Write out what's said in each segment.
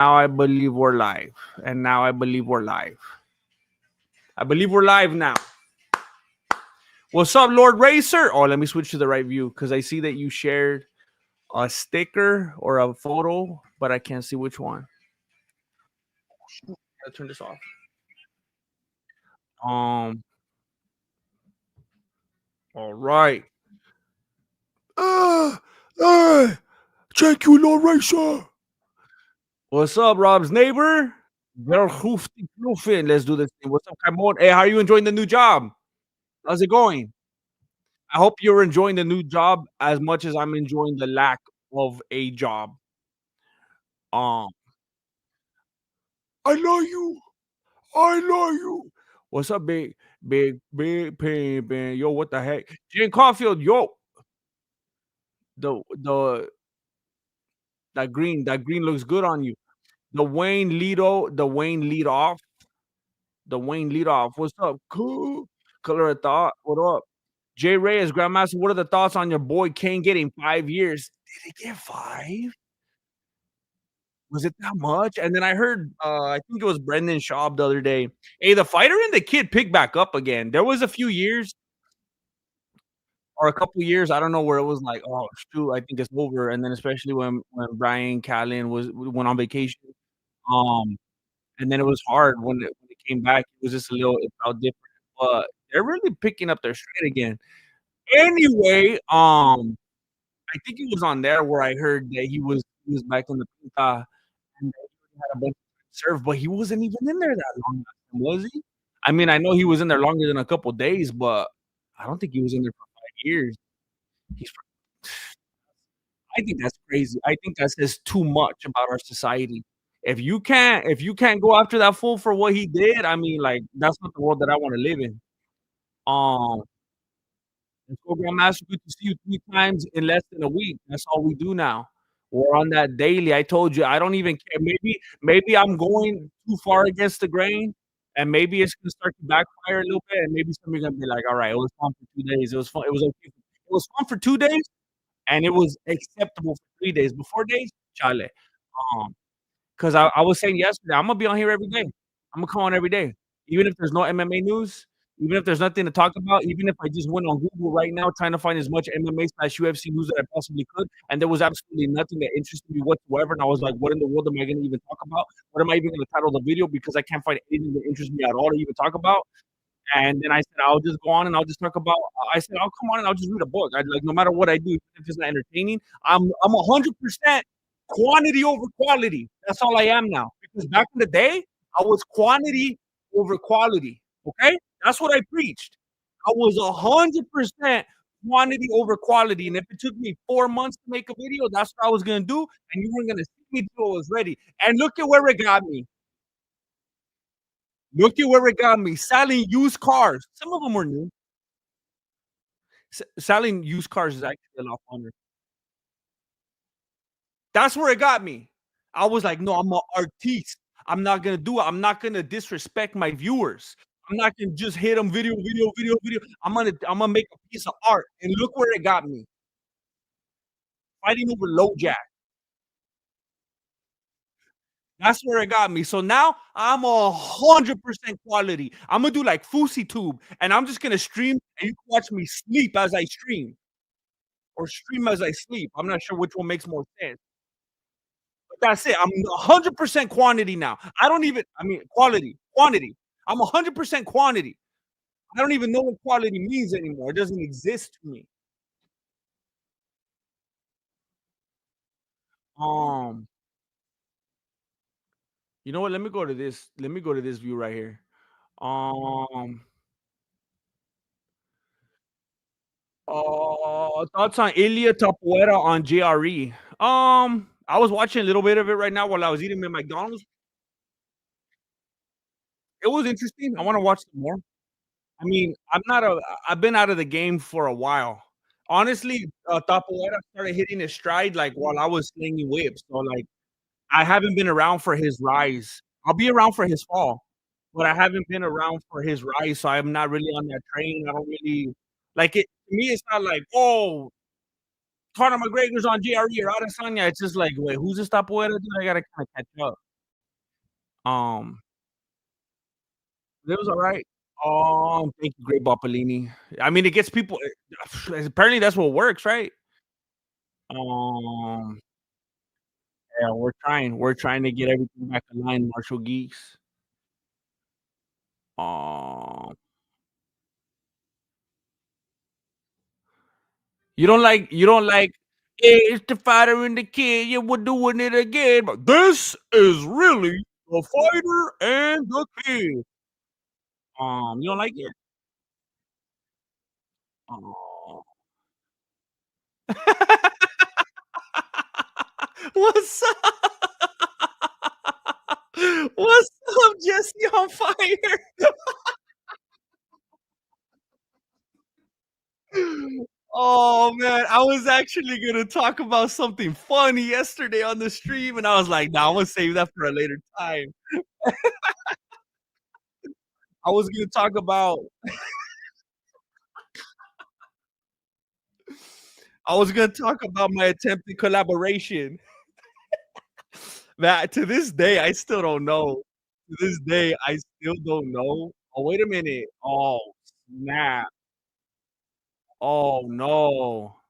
Now I believe we're live. And now I believe we're live. I believe we're live now. What's up, Lord Racer? Oh, let me switch to the right view because I see that you shared a sticker or a photo, but I can't see which one. Gotta turn this off. Um, all right. Uh, uh, Thank you, Lord Racer. What's up, Rob's neighbor? Let's do this thing. What's up, Camon? Hey, how are you enjoying the new job? How's it going? I hope you're enjoying the new job as much as I'm enjoying the lack of a job. Um, I love you. I love you. What's up, big pain, man? Yo, what the heck? Jane Caulfield, yo, the that green looks good on you. The Wayne lead off. What's up? Cool. Color of thought. What up? Jay Reyes, Grandmaster. What are the thoughts on your boy Kane getting 5 years? Did he get five? Was it that much? And then I heard, I think it was Brendan Schaub the other day. Hey, the fighter and the kid picked back up again. There was a few years or a couple years, I don't know, where it was like, oh shoot, I think it's over. And then especially when Brian Callen went on vacation, um, and then it was hard when it came back. It was just a little, it felt different. But they're really picking up their stride again. Anyway, I think it was on there where I heard that he was back in the Pinta and he had a bunch of serve, but he wasn't even in there that long, was he? I mean, I know he was in there longer than a couple days, but I don't think he was in there for 5 years. He's I think that's crazy. I think that says too much about our society. If you can't go after that fool for what he did, I mean, like, that's not the world that I wanna live in. Um, let's go, Grandmaster. Good to see you 3 times in less than a week. That's all we do now. We're on that daily. I told you, I don't even care. Maybe I'm going too far against the grain, and maybe it's gonna start to backfire a little bit, and maybe some are gonna be like, "Alright, it was fun for 2 days. It was fun. It was okay. It was fun for 2 days, and it was acceptable for 3 days. But 4 days, chale." Um 'Cause I was saying yesterday, Imma be on here every day. Imma come on every day. Even if there's no MMA news, even if there's nothing to talk about, even if I just went on Google right now trying to find as much MMA/UFC news that I possibly could, and there was absolutely nothing that interested me whatsoever, and I was like, "What in the world am I gonna even talk about? What am I even gonna title the video?" Because I can't find anything that interests me at all to even talk about. And then I said, "I'll just go on and I'll just talk about." I said, "I'll come on and I'll just read a book." I like, no matter what I do, even if it's not entertaining, I'm 100% quantity over quality. That's all I am now. Because back in the day, I was quantity over quality. Okay, that's what I preached. I was 100% quantity over quality, and if it took me 4 months to make a video, that's what I was gonna do, and you weren't gonna see me till it was ready. And look at where it got me. Look at where it got me. Selling used cars. Some of them were new. Selling used cars is actually a lot funner. That's where it got me. I was like, "No, I'm a artiste. I'm not gonna do it. I'm not gonna disrespect my viewers. I'm not gonna just hit them video, video, video, video. I'm gonna make a piece of art." And look where it got me. Fighting over low jack. That's where it got me. So now I'm 100% quality. I'm gonna do like Fousey Tube, and I'm just gonna stream, and you can watch me sleep as I stream, or stream as I sleep. I'm not sure which one makes more sense. But that's it. I'm 100% quantity now. I mean, quality, quantity. I'm 100% quantity. I don't even know what quality means anymore. It doesn't exist to me. Um, you know what? Let me go to this. Let me go to this view right here. Um, Thoughts on Ilya Tapuera on JRE? I was watching a little bit of it right now while I was eating at McDonald's. It was interesting. I want to watch some more. I mean, I've been out of the game for a while. Honestly, Tapoera started hitting his stride, like, while I was slinging whips, so, like, I haven't been around for his rise. I'll be around for his fall, but I haven't been around for his rise, so I'm not really on that train. I don't really like it. To me, it's not like, "Oh, Conor McGregor's on JRE or Adesanya." It's just like, "Wait, who's this Tapoera dude? I gotta kinda catch up." Um, it was alright. Thank you, Great Boppolini. I mean, it gets people apparently that's what works, right? Um, yeah, we're trying to get everything back aligned, Marshall Geeks. Um, you don't like, "Hey, it's the fighter and the kid, yeah, we're doing it again, but this is really the fighter and the kid." You don't like it? Aw. What's up? What's up, Jesse on fire? Oh, man, I was actually gonna talk about something funny yesterday on the stream, and I was like, "Nah, Imma save that for a later time." I was gonna talk about my attempted collaboration. That to this day, I still don't know. To this day, I still don't know. Oh, wait a minute. Oh, snap. Oh, no.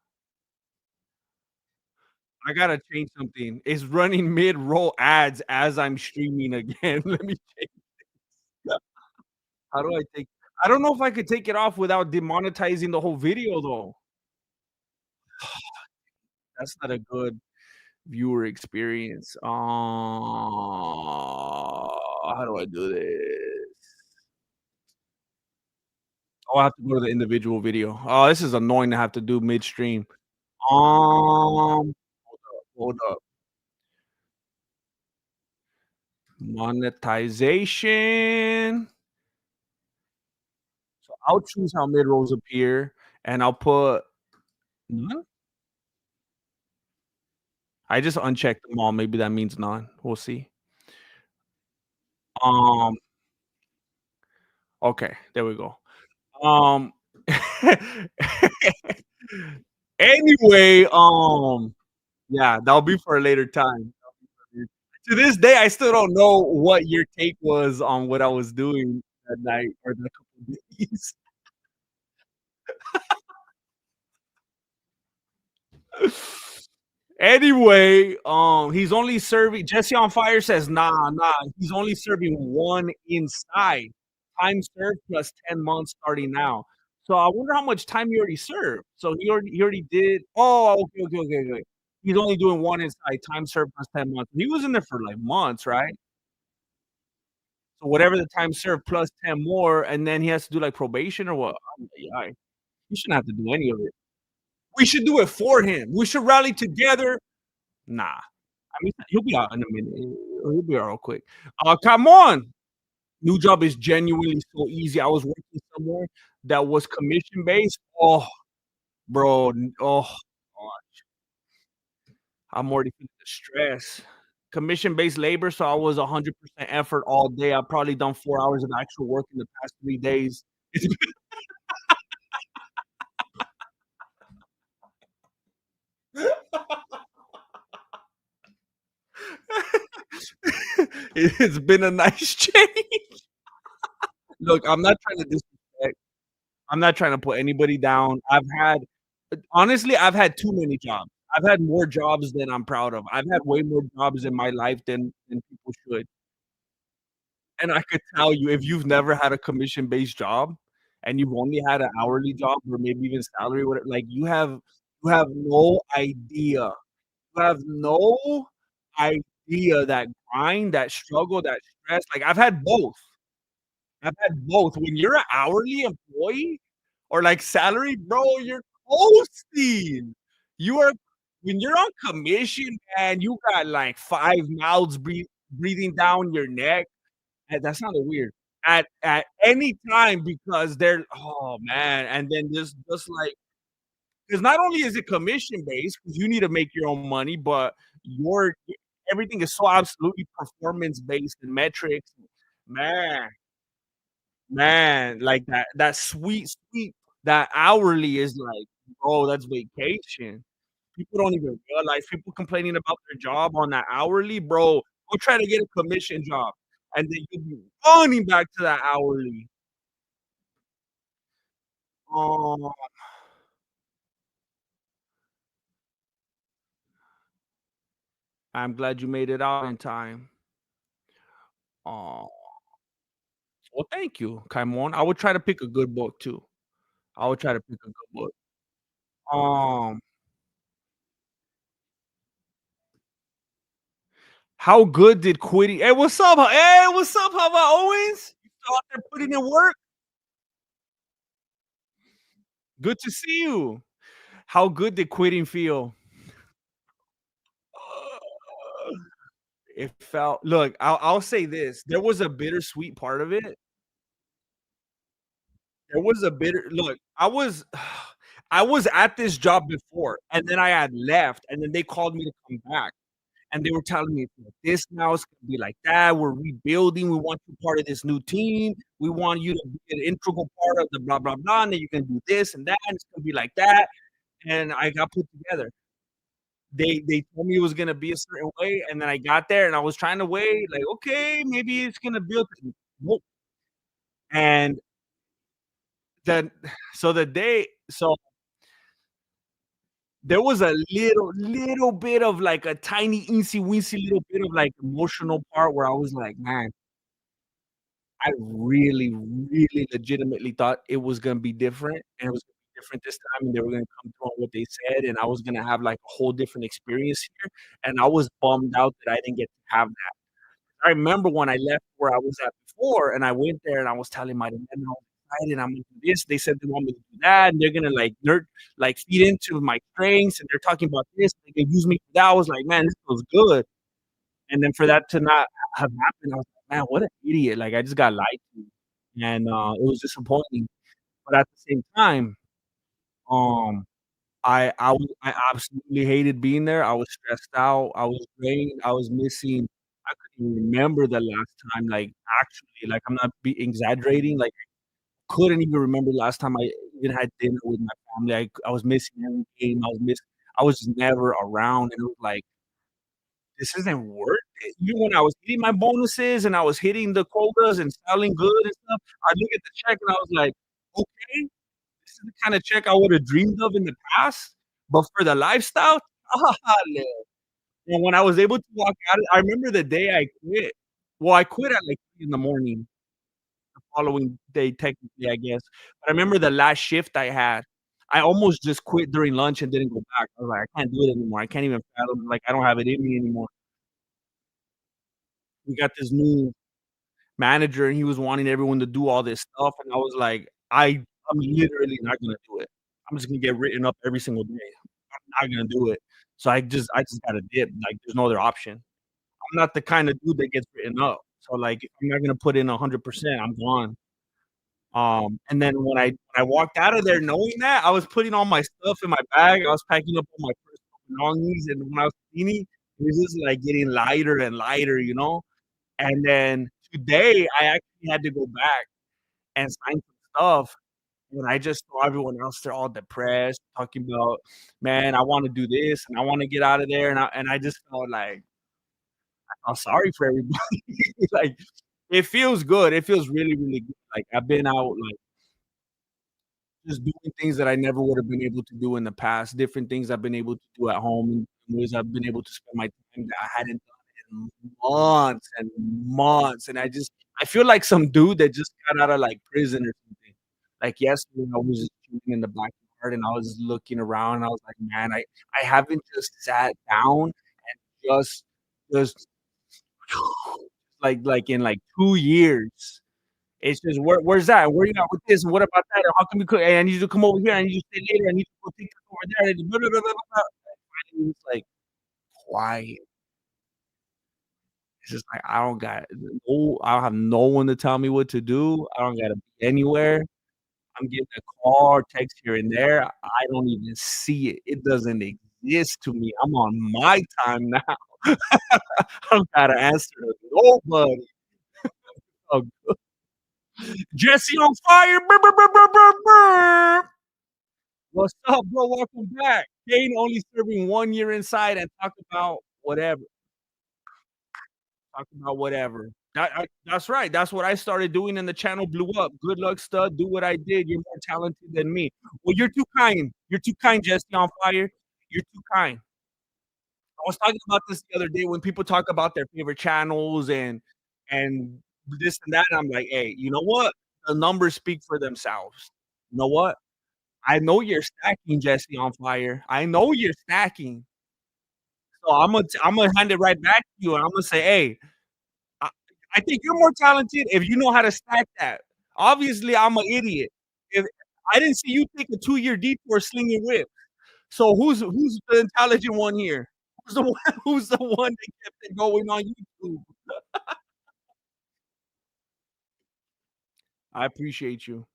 I gotta change something. It's running mid-roll ads as I'm streaming again. Let me change that. How do I take I don't know if I could take it off without demonetizing the whole video, though. That's not a good viewer experience. How do I do this? Oh, I have to go to the individual video. Oh, this is annoying to have to do midstream. Hold up. Monetization. So I'll choose how mid rolls appear, and I'll put none? I just unchecked them all. Maybe that means none. We'll see. Um, okay, there we go. Um, anyway, yeah, that'll be for a later time. To this day, I still don't know what your take was on what I was doing that night or the couple days. Anyway, he's only serving Jesse on Fire says, "Nah, nah, he's only serving 1 inside. Time served plus 10 months starting now." So I wonder how much time he already served. So he already did okay, okay, okay, okay. He's only doing 1 inside, time served plus 10 months. He was in there for, like, months, right? So whatever the time served plus 10 more, and then he has to do, like, probation or what? Ay, he shouldn't have to do any of it. We should do it for him. We should rally together. Nah. I mean, he'll be out in a minute. He'll be out real quick. Come on. New job is genuinely so easy. I was working somewhere that was commission based. Oh, bro. Oh, God. I'm already feeling the stress. Commission based labor, so I was 100% effort all day. I've probably done 4 hours of actual work in the past 3 days. It's been a nice change. Look, I'm not trying to disrespect. I'm not trying to put anybody down. Honestly, I've had too many jobs. I've had more jobs than I'm proud of. I've had way more jobs in my life than people should. And I could tell you, if you've never had a commission-based job and you've only had an hourly job or maybe even salary, whatever, like, you have no idea. You have no idea that grind, that struggle, that stress. Like, I've had both. I've had both. When you're an hourly employee or, like, salary, bro, you're coasting. You are when you're on commission, man, you got, like, 5 mouths breathing down your neck. That sounded weird. At any time because they're oh, man, and then just like 'cause not only is it commission based, 'cause you need to make your own money, but your everything is so absolutely performance based and metrics. Man. Man, like that sweet that hourly is like, bro, that's vacation. People don't even realize people complaining about their job on that hourly, bro, go try to get a commission job. and then you'll be running back to that hourly. Oh, I'm glad you made it out in time. Oh, well, thank you, Kaimon. I would try to pick a good book too. I would try to pick a good book. Um, how good did quitting Hey, what's up? Hey, what's up? How about Owens? You still out there putting in work? Good to see you. How good did quitting feel? It felt look, I'll say this, there was a bittersweet part of it. There was a bitter look, I was at this job before, and then I had left, and then they called me to come back, and they were telling me, "It's like this now, it's gonna be like that, we're rebuilding, we want you part of this new team, we want you to be an integral part of the blah, blah, blah, and then you can do this and that, and it's gonna be like that," and I got put together. They told me it was gonna be a certain way, and then I got there, and I was trying to wait, like, "Okay, maybe it's gonna build." Nope, and then so the day so there was a little bit of, like, a tiny eensy weensy little bit of, like, emotional part where I was like, "Man, I really, really legitimately thought it was gonna be different, and it was gonna be different this time, and they were gonna come through on what they said, and I was gonna have, like, a whole different experience here," and I was bummed out that I didn't get to have that. I remember when I left where I was at before, and I went there and I was telling my dad, "Man, I'm excited, I'm gonna do this." They said they want me to do that, and they're gonna, like, feed into my strengths, and they're talking about this, they can use me for that. I was like, "Man, this feels good." And then for that to not have happened, I was like, "Man, what an idiot." Like, I just got lied to, and, it was disappointing. But at the same time, um, I absolutely hated being there. I was stressed out, I was drained, I was missing I couldn't even remember the last time, like, actually, like, I'm not be exaggerating, like, couldn't even remember the last time I even had dinner with my family. I was missing every game, I was just never around, and it was like, "This isn't worth it." Even when I was hitting my bonuses and I was hitting the quotas and selling good and stuff, I look at the check and I was like, "Okay, this is the kinda check I would've dreamed of in the past, but for the lifestyle, and when I was able to walk out I remember the day I quit. Well, I quit at, like, 3 in the morning the following day, technically, I guess. But I remember the last shift I had, I almost just quit during lunch and didn't go back. I was like, "I can't do it anymore. I can't even fathom, like, I don't have it in me anymore." We got this new manager, and he was wanting everyone to do all this stuff, and I was like, I'm literally not gonna do it. I'm just gonna get written up every single day. I'm not gonna do it. So I just gotta dip, like, there's no other option. I'm not the kind of dude that gets written up. So, like, if I'm not gonna put in 100%, I'm gone. And then when I walked out of there knowing that, I was putting all my stuff in my bag, I was packing up all my personal belongings, and when I was cleaning, it was just, like, getting lighter and lighter, you know? And then today, I actually had to go back and sign some stuff, and I just saw everyone else, they're all depressed, talking about, "Man, I wanna do this, and I wanna get out of there," and I just felt like I'm sorry for everybody. Like, it feels good. It feels really, really good. Like, I've been out, like, just doing things that I never would have been able to do in the past, different things I've been able to do at home, and ways I've been able to spend my time that I hadn't done in months and months, and I feel like some dude that just got out of, like, prison or something. Like, yesterday, I was just chilling in the backyard, and I was looking around, and I was like, "Man, I haven't just sat down and just like, in, like, 2 years." It's just, "Where's that? Where you at with this? And what about that? And how come you could I need you to come over here. I need you to stay later. I need you to go take this over there." And blah, blah, blah, blah, blah. Finally, it's, like, quiet. It's just like, I don't have no one to tell me what to do. I don't gotta be anywhere. I'm getting a call or text here and there. I don't even see it. It doesn't exist to me. I'm on my time now. I don't gotta answer to nobody. Oh, Jesse on fire. Brr, brr, brr, brr, brr, brr. What's up, bro? Welcome back. Kane only serving 1 year inside and talk about whatever. Talk about whatever. That's right. That's what I started doing, and the channel blew up. Good luck, stud. Do what I did. You're more talented than me. Well, you're too kind. You're too kind, Jesse on fire. You're too kind. I was talking about this the other day when people talk about their favorite channels and this and that. And I'm like, hey, you know what? The numbers speak for themselves. You know what? I know you're stacking, Jesse on fire. I know you're stacking. So I'm gonna hand it right back to you, and I'm gonna say, hey, I I think you're more talented if you know how to stack that. Obviously, I'm an idiot. If I didn't see you take a 2-year detour slinging whip. So who's the intelligent one here? Who's the one who's the one that kept it going on YouTube? I appreciate you.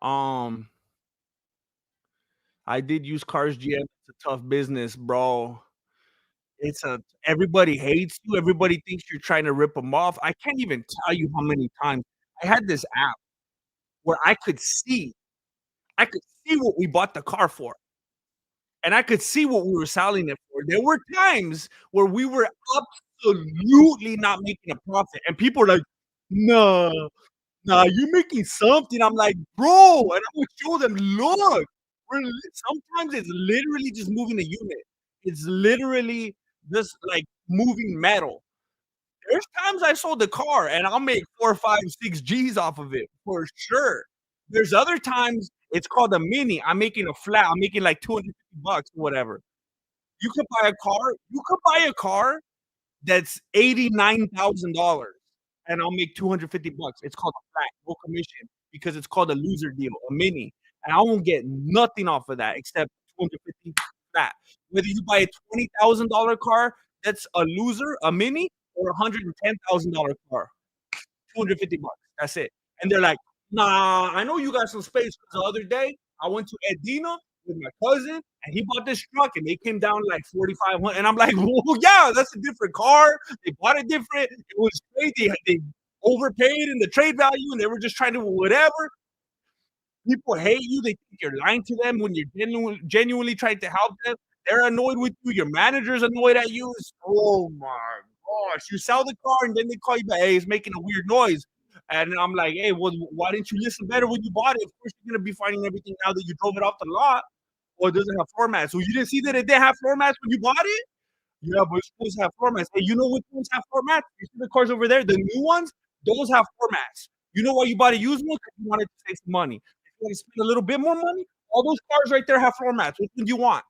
Um, I did use Cars GM. It's a tough business, bro. It's a everybody hates you. Everybody thinks you're trying to rip them off. I can't even tell you how many times I had this app where I could see what we bought the car for, and I could see what we were selling it for. There were times where we were absolutely not making a profit, and people are like, "No, nah, you're making something." I'm like, "Bro," and I would show them, "Look, we're li sometimes it's literally just moving a unit. It's literally just like moving metal." There's times I sold the car and I'll make 4, 5, 6 G's off of it for sure. There's other times it's called a mini. I'm making a flat. I'm making like 250 bucks or whatever. You could buy a car that's $89,000 and I'll make 250 bucks. It's called a flat, no commission because it's called a loser deal, a mini. And I won't get nothing off of that except 250 flat. Whether you buy a $20,000 car that's a loser, a mini, or a $110,000 car. 250 bucks. That's it. And they're like, nah, I know you got some space. Because the other day, I went to Edina with my cousin, and he bought this truck, and they came down like 4,500. And I'm like, well, yeah, that's a different car. They bought it different. It was crazy. They overpaid in the trade value, and they were just trying to whatever. People hate you. They think you're lying to them when you're genuinely trying to help them. They're annoyed with you. Your manager's annoyed at you. Oh my gosh. You sell the car and then they call you back. Hey, it's making a weird noise. And I'm like, hey, well, why didn't you listen better when you bought it? Of course, you're going to be finding everything now that you drove it off the lot or it doesn't have floor mats. So you didn't see that it didn't have floor mats when you bought it? Yeah, but it's supposed to have floor mats. Hey, you know which ones have floor mats? You see the cars over there? The new ones, those have floor mats. You know why you bought a used one? Because you wanted to save some money. If you want to spend a little bit more money, all those cars right there have floor mats. Which one do you want?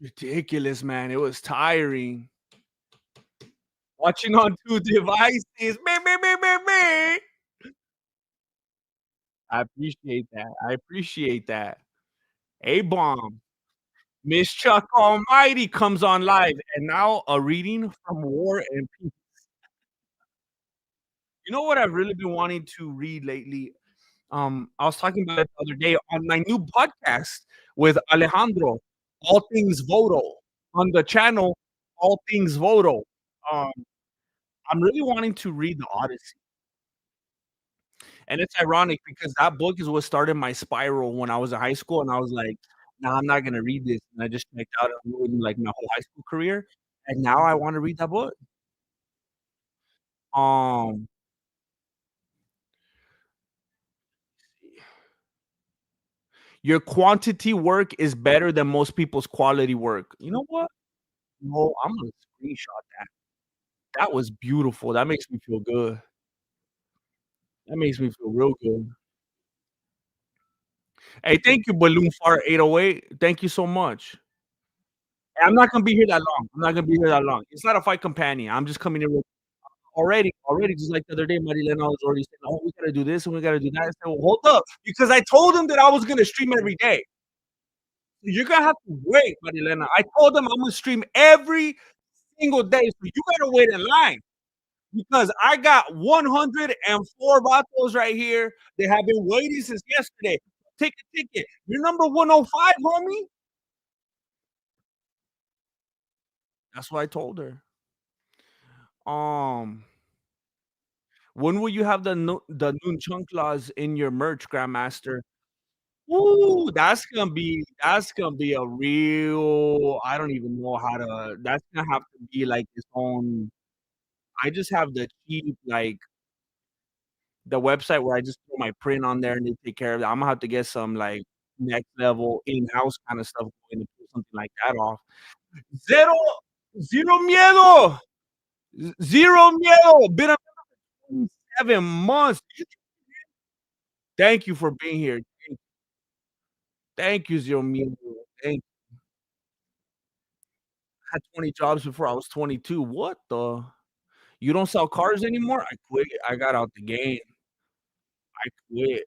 Ridiculous, man. It was tiring. Watching on 2 devices. Me, me, me, me, me. I appreciate that. I appreciate that. A-bomb. Miss Chuck Almighty comes on live, and now a reading from War and Peace. You know what I've really been wanting to read lately? I was talking about it the other day on my new podcast with Alejandro, All Things Voto, on the channel All Things Voto. Um, I'm really wanting to read the Odyssey, and it's ironic because that book is what started my spiral when I was in high school, and I was like, "Nah, I'm not gonna read this," and I just checked out and ruined, like, my whole high school career, and now I wanna read that book. Um, your quantity work is better than most people's quality work. You know what? No, I'm gonna screenshot that. That was beautiful. That makes me feel good. That makes me feel real good. Hey, thank you, Balloon Fart 808. Thank you so much. I'm not gonna be here that long. I'm not gonna be here that long. It's not a fight companion. I'm just coming in with already, just like the other day, Marilena was already saying, "Oh, we gotta do this and we gotta do that." I said, "Well, hold up," because I told him that I was gonna stream every day. You're gonna have to wait, Marilena. I told him I'm gonna stream every single day, so you gotta wait in line. Because I got 104 vatos right here that have been waiting since yesterday. Take a ticket. You're number 105, homie. That's what I told her. Um, when will you have the nunchanclas in your merch, Grandmaster? Ooh, that's gonna be a real I don't even know how to that's gonna have to be like its own I just have the cheap, like, the website where I just throw my print on there and they take care of it. Imma have to get some, like, next level in-house kinda stuff going to pull something like that off. Zero zero miedo, zero miedo, been a 7 months. Thank you for being here. Thank you, zero miedo. Thank I had 20 jobs before I was 22. What the You don't sell cars anymore? I quit. I got out the game. I quit.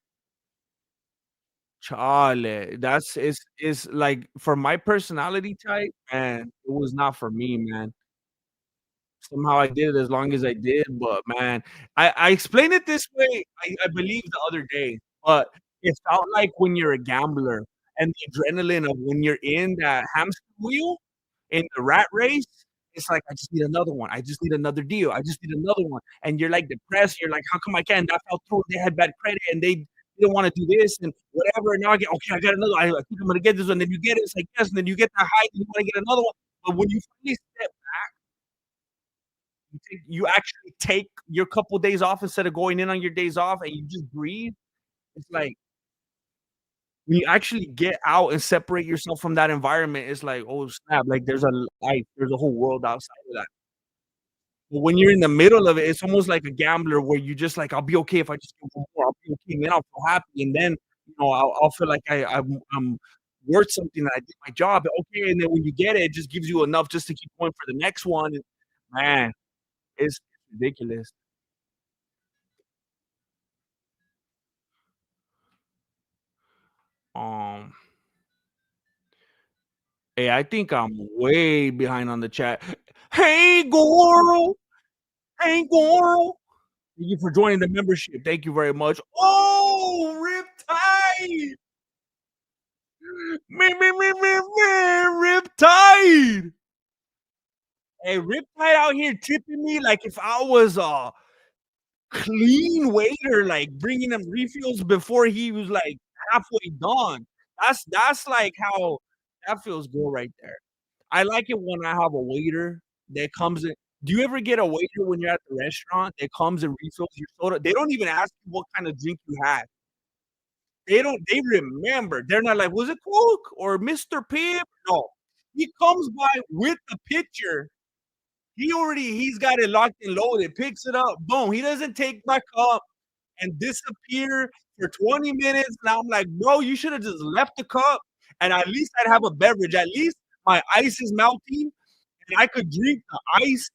Chale, that's it's like, for my personality type, man, it was not for me, man. Somehow I did it as long as I did, but man, I explained it this way, I believe the other day, but it felt like when you're a gambler and the adrenaline of when you're in that hamster wheel, in the rat race, it's like, "I just need another one. I just need another deal. I just need another one." And you're, like, depressed, you're like, "How come I can't? That fell through, they had bad credit, and they didn't wanna do this and whatever, and now I get okay, I got another one. I think I'm gonna get this one." Then you get it, it's like, yes, and then you get that high, and you wanna get another one, but when you finally step you actually take your couple days off instead of going in on your days off and you just breathe. It's like when you actually get out and separate yourself from that environment, it's like, "Oh, snap, like, there's a life, there's a whole world outside of that." But when you're in the middle of it, it's almost like a gambler where you just like, "I'll be okay if I just get one more. I'll be okay, and then I'll feel happy, and then, I'll feel like I'm worth something that I did my job." Okay, and then when you get it, it just gives you enough just to keep going for the next one, and man, it's ridiculous. Um Hey, I think I'm way behind on the chat. Hey, girl. Hey, girl. Thank you for joining the membership. Thank you very much. Oh, Riptide. Me, Riptide. Hey, Riptide out here tipping me like if I was a clean waiter, like bringing him refills before he was like halfway done. That's like how that feels good right there. I like it when I have a waiter that comes in do you ever get a waiter when you're at the restaurant that comes and refills your soda? They don't even ask you what kind of drink you had. They remember. They're not like, "Was it Coke or Mr. Pibb?" No. He comes by with the pitcher. He's got it locked and loaded, picks it up, boom. He doesn't take my cup and disappear for 20 minutes, and I'm like, "Bro, you should have just left the cup, and at least I'd have a beverage. At least my ice is melting, and I could drink the ice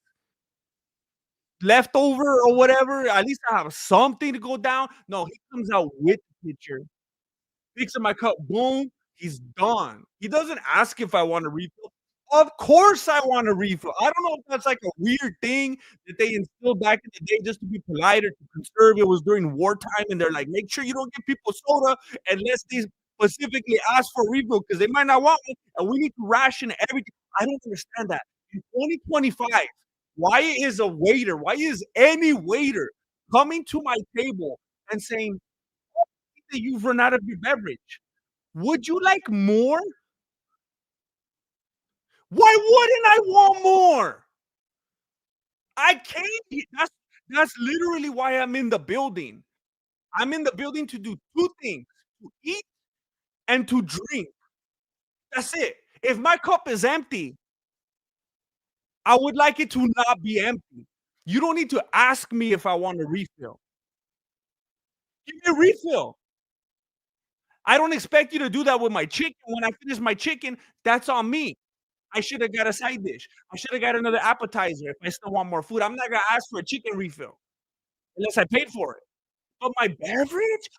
leftover or whatever. At least I have something to go down." No, he comes out with the pitcher, picks up my cup, boom, he's done. He doesn't ask if I want a refill. Of course I want a refill. I don't know if that's like a weird thing that they instilled back in the day just to be polite or to conserve. It was during wartime, and they're like, "Make sure you don't give people soda unless they specifically ask for a refill because they might not want one, and we need to ration everything." I don't understand that. In 2025, why is any waiter coming to my table and saying that you've run out of your beverage? Would you like more? Why wouldn't I want more? I can't. That's literally why I'm in the building. I'm in the building to do 2 things, to eat and to drink. That's it. If my cup is empty, I would like it to not be empty. You don't need to ask me if I want a refill. Give me a refill. I don't expect you to do that with my chicken. When I finish my chicken, that's on me. I should have got a side dish. I should have got another appetizer if I still want more food. I'm not gonna ask for a chicken refill unless I paid for it. But my beverage.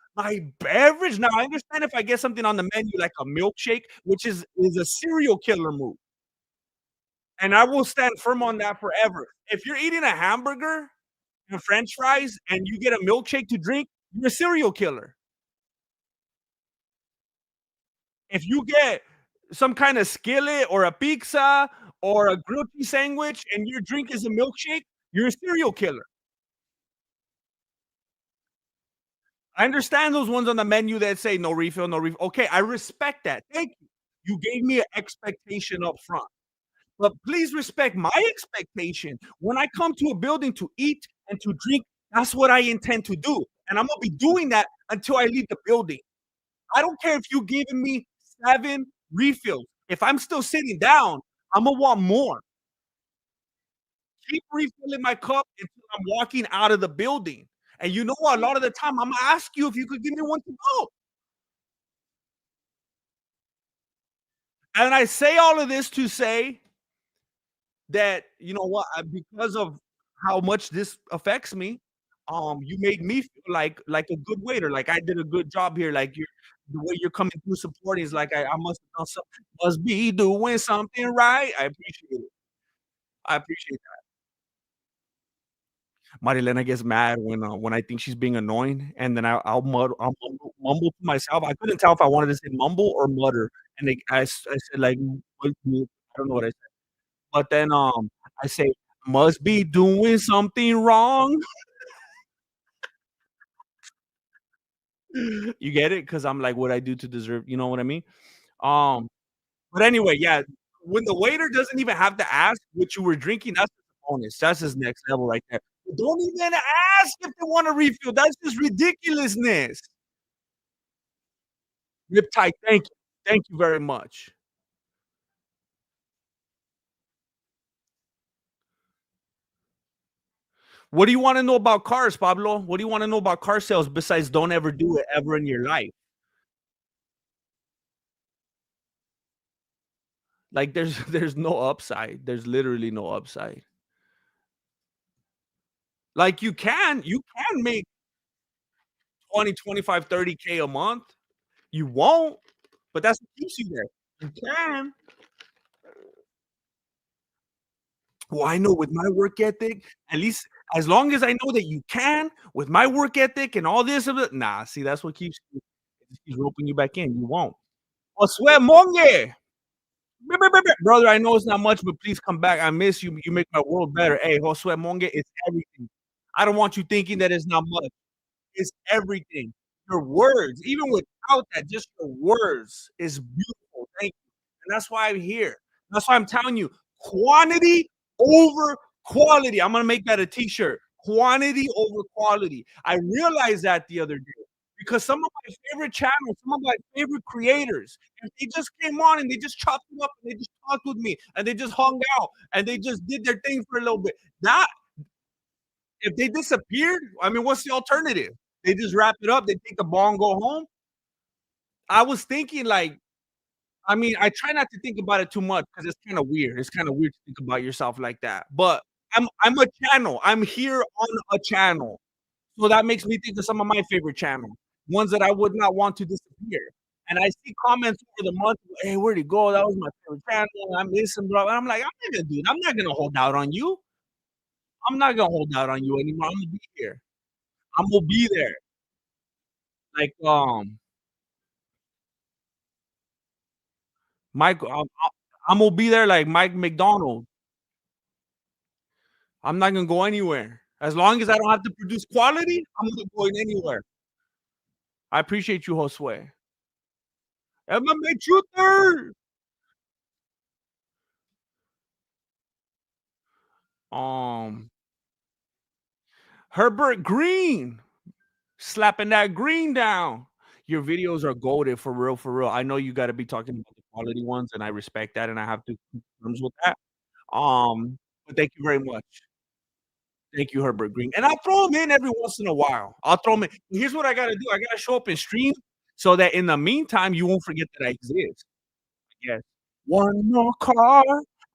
Now I understand if I get something on the menu like a milkshake, which is a serial killer move, and I will stand firm on that forever. If you're eating a hamburger and French fries and you get a milkshake to drink, you're a serial killer. If you get some kind of skillet or a pizza or a grilled cheese sandwich and your drink is a milkshake, you're a serial killer. I understand those ones on the menu that say no refill, no refill. Okay, I respect that. Thank you. You gave me an expectation up front. But please respect my expectation. When I come to a building to eat and to drink, that's what I intend to do. And I'm gonna be doing that until I leave the building. I don't care if you giving me 7 refills. If I'm still sitting down, Imma want more. Keep refilling my cup until I'm walking out of the building. And you know what? A lot of the time, Imma ask you if you could give me one to go. And I say all of this to say that, you know what, because of how much this affects me, you made me feel like a good waiter, like I did a good job here, like you're the way you're coming through supporting is like I must have done some must be doing something right. I appreciate it. I appreciate that. Marilena gets mad when I think she's being annoying, and then I'll mumble to myself. I couldn't tell if I wanted to say mumble or mutter, and I said like, I don't know what I said. But then, I say, "Must be doing something wrong." You get it? Because 'Cause I'm like, "What I do to deserve" you know what I mean? Um, but anyway, yeah, when the waiter doesn't even have to ask what you were drinking, that's just a bonus. That's just next level right there. Don't even ask if they want a refill. That's just ridiculousness. Rip tight, thank you. Thank you very much. What do you wanna know about cars, Pablo? What do you wanna know about car sales besides don't ever do it ever in your life? Like, there's there's no upside. There's literally no upside. Like, you can make 20, 25, 30K a month. You won't, but that's what keeps you there. You can. Well, I know with my work ethic, at least as long as I know that you can, with my work ethic and all this of it, nah, see, that's what keeps you it just keeps roping you back in. You won't. Josue Monge. Brother, I know it's not much, but please come back. I miss you. You make my world better. Hey, Josue Monge, it's everything. I don't want you thinking that it's not much. It's everything. Your words, even without that, just your words is beautiful. Thank you. And that's why I'm here. That's why I'm telling you, quantity over quality. I'm gonna make that a t-shirt. Quantity over quality. I realized that the other day because some of my favorite channels, some of my favorite creators, if they just came on and they just chopped it up and they just talked with me and they just hung out and they just did their thing for a little bit. That if they disappeared, I mean, what's the alternative? They just wrap it up, they take the ball and go home? I was thinking like I mean, I try not to think about it too much because it's kinda weird. It's kinda weird to think about yourself like that, but I'm a channel. I'm here on a channel, so that makes me think of some of my favorite channels, ones that I would not want to disappear, and I see comments over the month, "Hey, where'd he go? That was my favorite channel. I miss him, bro." And I'm like, "I'm not gonna do that. I'm not gonna hold out on you. I'm not gonna hold out on you anymore. Imma be here. Imma be there." Like, Mike, Imma be there like Mike McDonald. I'm not gonna go anywhere. As long as I don't have to produce quality, I'm not going anywhere. I appreciate you, Josue. MMA Truther. Um, Herbert Green, slapping that green down. Your videos are goated for real, for real. I know you gotta be talking about the quality ones, and I respect that, and I have to come to terms with that. But thank you very much. Thank you, Herbert Green. And I'll throw him in every once in a while. I'll throw him in. Here's what I gotta do. I gotta show up and stream so that in the meantime, you won't forget that I exist. Yes. One more car.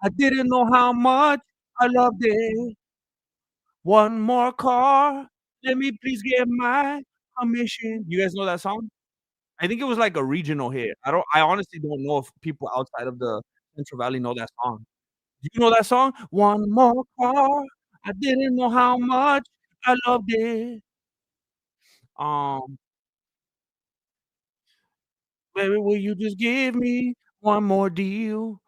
I didn't know how much I loved it. One more car. Let me please get my commission. You guys know that song? I think it was like a regional hit. I honestly don't know if people outside of the Central Valley know that song. Do you know that song? One more car. I didn't know how much I loved it. Um, Baby, will you just give me one more deal?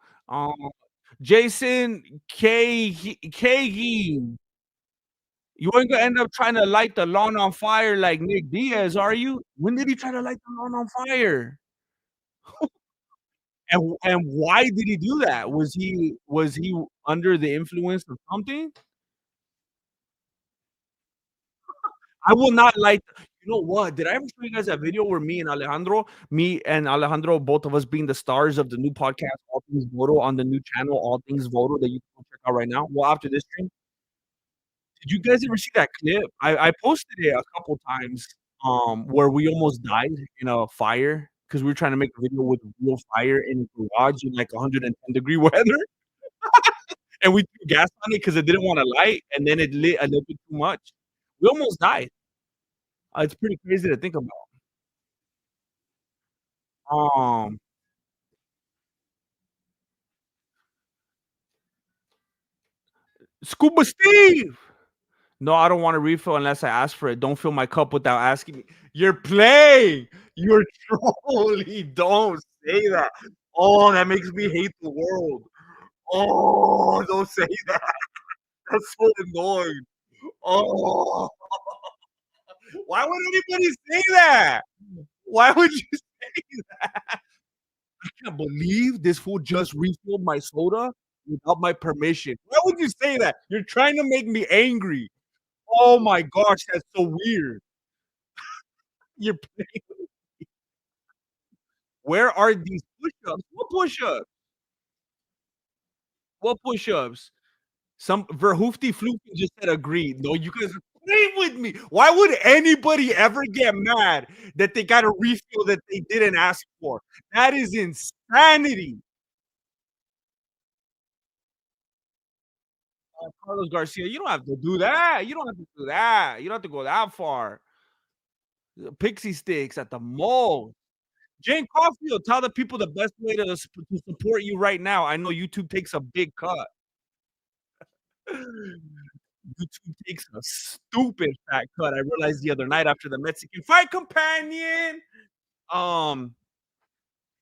Jason Kagi. You ain't gonna end up trying to light the lawn on fire like Nick Diaz, are you? When did he try to light the lawn on fire? And why did he do that? Was he under the influence of something? I will not light. You know what? Did I ever show you guys that video where me and Alejandro, both of us being the stars of the new podcast, All Things Voto, on the new channel, All Things Voto, that you can go check out right now? Well, after this stream, did you guys ever see that clip? I posted it a couple times, where we almost died in a fire because we were trying to make a video with real fire in a garage in like 110-degree weather, and we threw gas on it because it didn't want to light, and then it lit a little bit too much. We almost died. It's pretty crazy to think about. Um, Scuba Steve. No, I don't want a refill unless I ask for it. Don't fill my cup without asking me. You're playing. You're trolling. Don't say that. Oh, that makes me hate the world. Oh, don't say that. That's so annoying. Oh, why would anybody say that? Why would you? I can't believe this fool just refilled my soda without my permission. Why would you say that? You're trying to make me angry. Oh my gosh, that's so weird. You're playing. Where are these push-ups? What push-ups? What push-ups? Some Verhoofty Floofy just said agreed. No, you guys are playing with me. Why would anybody ever get mad that they got a refill that they didn't ask for? That is insanity. Carlos Garcia, you don't have to do that. You don't have to do that. You don't have to go that far. Pixie sticks at the mall. Jane Caulfield, tell the people the best way to support you right now. I know YouTube takes a big cut. YouTube takes a stupid fat cut. I realized the other night after the Mexican fight companion. Um,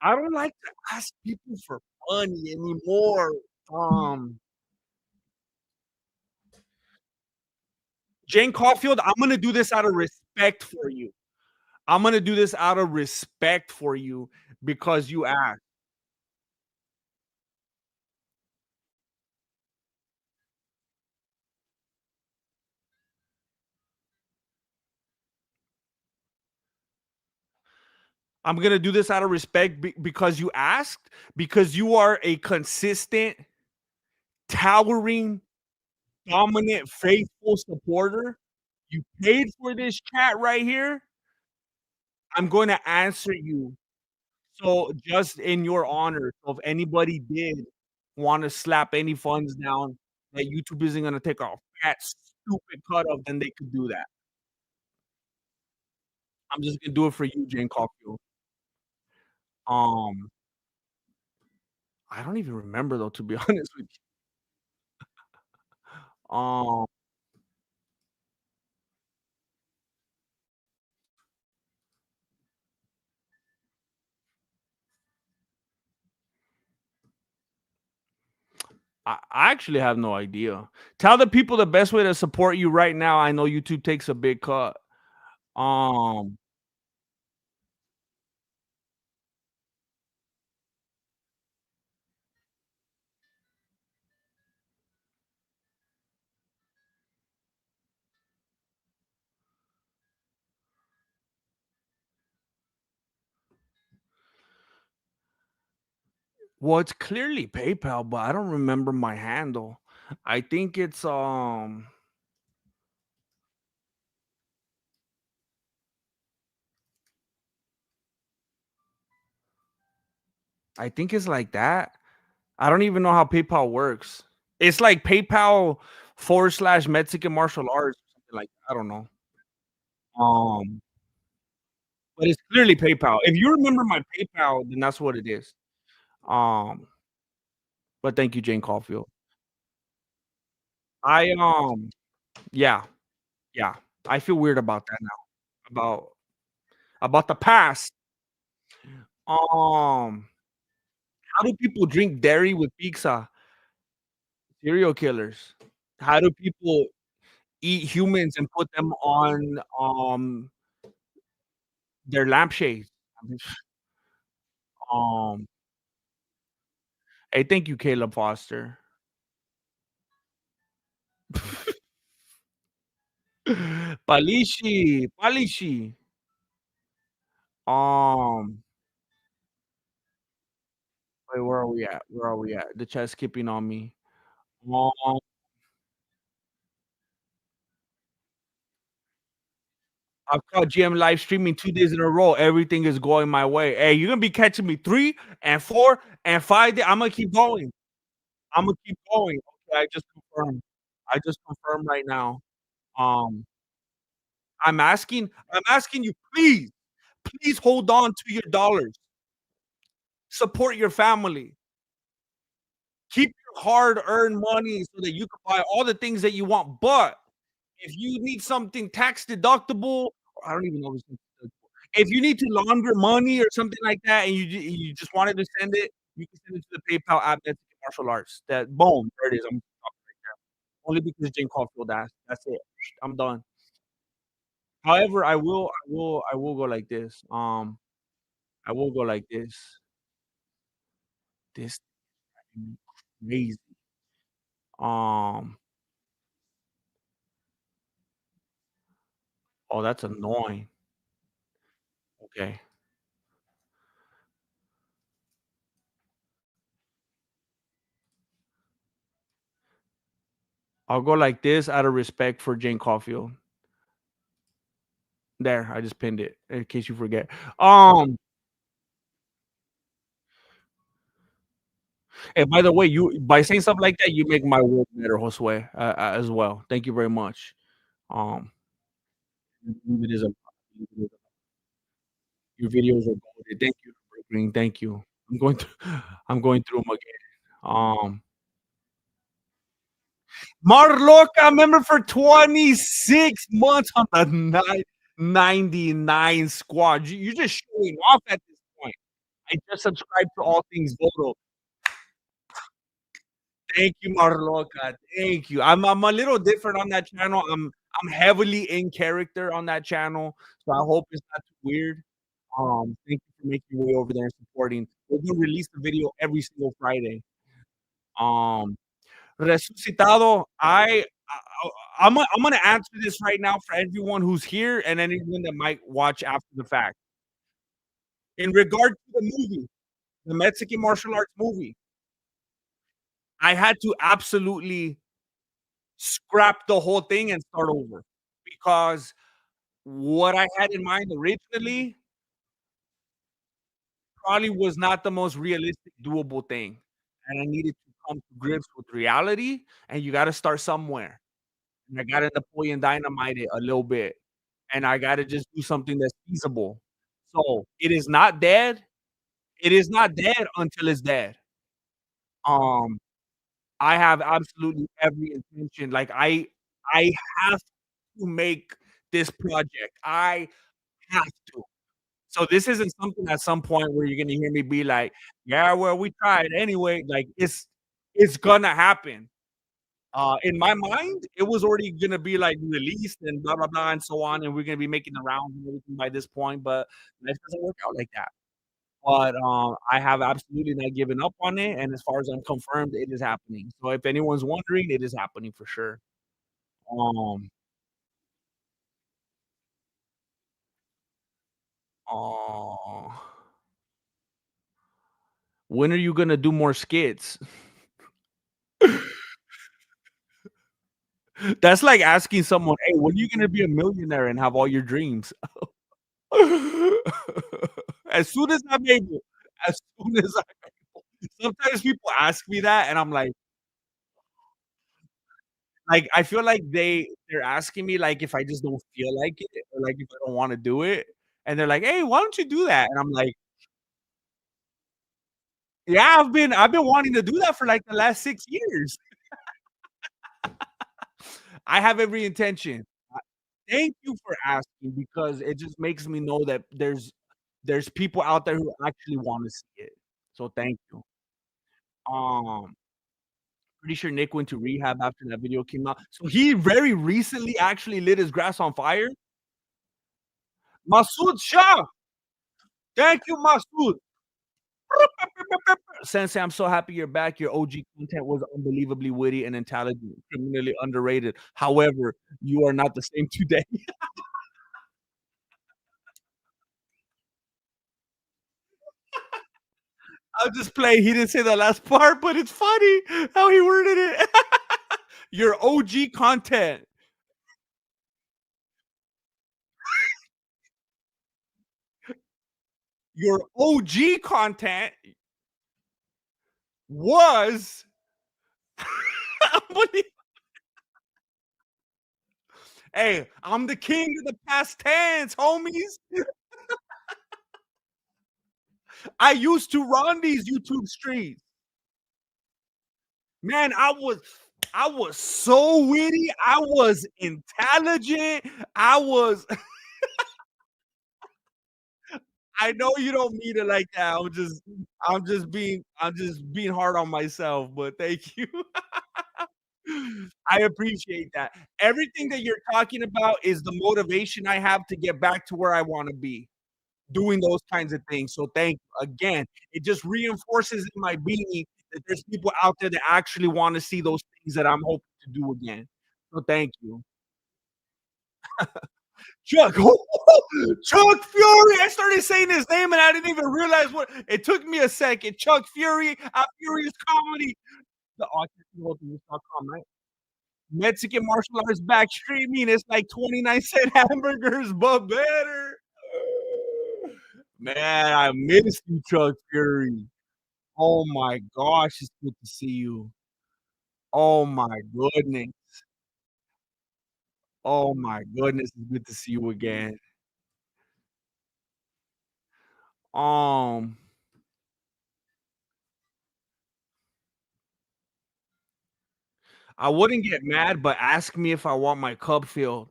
I don't like to ask people for money anymore. Um, Jane Caulfield, I'm gonna do this out of respect for you. I'm gonna do this out of respect for you because you asked. I'm gonna do this out of respect because you asked, because you are a consistent, towering, dominant, faithful supporter. You paid for this chat right here. I'm going to answer you. So just in your honor, so if anybody did want to slap any funds down that YouTube isn't going to take a fat, stupid cut of, then they could do that. I'm just gonna do it for you, Jane Caulfield. Um, I don't even remember though, to be honest with you. I actually have no idea. Tell the people the best way to support you right now. I know YouTube takes a big cut. Um, well, it's clearly PayPal, but I don't remember my handle. I think it's I think it's like that. I don't even know how PayPal works. It's like PayPal forward slash Mexican martial arts, something like that. I don't know. Um, but it's clearly PayPal. If you remember my PayPal, then that's what it is. Um, but thank you, Jane Caulfield. I yeah, yeah. I feel weird about that now. About the past. How do people drink dairy with pizza? Serial killers. How do people eat humans and put them on, their lampshades. Um, hey, thank you, Caleb Foster. Palishi, Palishi. Um, wait, where are we at? Where are we at? The chat's skipping on me. Um, I've caught GM live streaming 2 days in a row. Everything is going my way. Hey, you're gonna be catching me 3 and 4 and 5 days. Imma keep going. Imma keep going. Okay, I just confirmed. I just confirmed right now. Um, I'm asking you, please, please hold on to your dollars. Support your family. Keep your hard-earned money so that you can buy all the things that you want, but if you need something tax deductible, I don't even know if it's deductible. If you need to launder money or something like that and you just wanted to send it, you can send it to the PayPal app that's martial arts. That boom, there it is. I'm only because Jane Caulfield asked. That's it. I'm done. However, I will go like this. I will go like this. This crazy. Um, oh, that's annoying. Okay. I'll go like this out of respect for Jane Caulfield. There, I just pinned it in case you forget. And by the way, you by saying stuff like that, you make my work better, Josue, as well. Thank you very much. Um, it is a your videos are gold. Thank you, Green. Thank you. I'm going through I'm going through them again. Marloca member for 26 months on the 99 squad. You're just showing off at this point. I just subscribed to All Things Voto. Thank you, Marloca. Thank you. I'm a little different on that channel. I'm heavily in character on that channel, so I hope it's not too weird. Thank you for making your way over there and supporting. We're gonna release the video every single Friday. Um, Resucitado, I'm gonna answer this right now for everyone who's here and anyone that might watch after the fact. In regard to the movie, the Mexican martial arts movie, I had to absolutely scrap the whole thing and start over because what I had in mind originally probably was not the most realistic, doable thing, and I needed to come to grips with reality, and you gotta start somewhere, and I gotta Napoleon Dynamite it a little bit, and I gotta just do something that's feasible. So, it is not dead. It is not dead until it's dead. Um, I have absolutely every intention, like, I have to make this project. I have to. So this isn't something at some point where you're gonna hear me be like, "Yeah, well, we tried anyway." Like, it's gonna happen. In my mind, it was already gonna be, like, released and blah, blah, blah, and so on, and we're gonna be making the rounds and everything by this point, but life doesn't work out like that. But, I have absolutely not given up on it, and as far as I'm confirmed, it is happening. So if anyone's wondering, it is happening for sure. Um, uh, when are you gonna do more skits? That's like asking someone, "Hey, when are you gonna be a millionaire and have all your dreams?" As soon as I'm able, as soon as I'm able. Sometimes people ask me that, and I'm like, I feel like they're asking me, like, if I just don't feel like it or, like, if I don't wanna do it, and they're like, "Hey, why don't you do that?" And I'm like, "Yeah, I've been wanting to do that for, like, the last 6 years." I have every intention. Thank you for asking because it just makes me know that there's people out there who actually wanna see it. So thank you. Um, Pretty sure Nick went to rehab after that video came out. So he very recently actually lit his grass on fire. Masood Shah, thank you, Masood. Sensei, I'm so happy you're back. Your OG content was unbelievably witty and intelligent, criminally underrated. However, you are not the same today. I'll just play. He didn't say the last part, but it's funny how he worded it. Your OG content. Your OG content was unbelie- Hey, I'm the king of the past tense, homies. I used to run these YouTube streets. Man, I was so witty. I was intelligent. I was I know you don't mean it like that. I'm just being hard on myself, but thank you. I appreciate that. Everything that you're talking about is the motivation I have to get back to where I wanna be, doing those kinds of things. So thank you again. It just reinforces in my being that there's people out there that actually wanna see those things that I'm hoping to do again. So thank you. Chuck, Chuck Fury. I started saying his name and I didn't even realize what it took me a second. Chuck Fury, Furious Comedy. The autismworldnews.com, right? Mexican martial arts back streaming. It's like 29-cent hamburgers, but better. Man, I miss you, Chuck Fury. Oh my gosh, it's good to see you. Oh my goodness. Oh my goodness, it's good to see you again. Um, I wouldn't get mad, but ask me if I want my cup filled.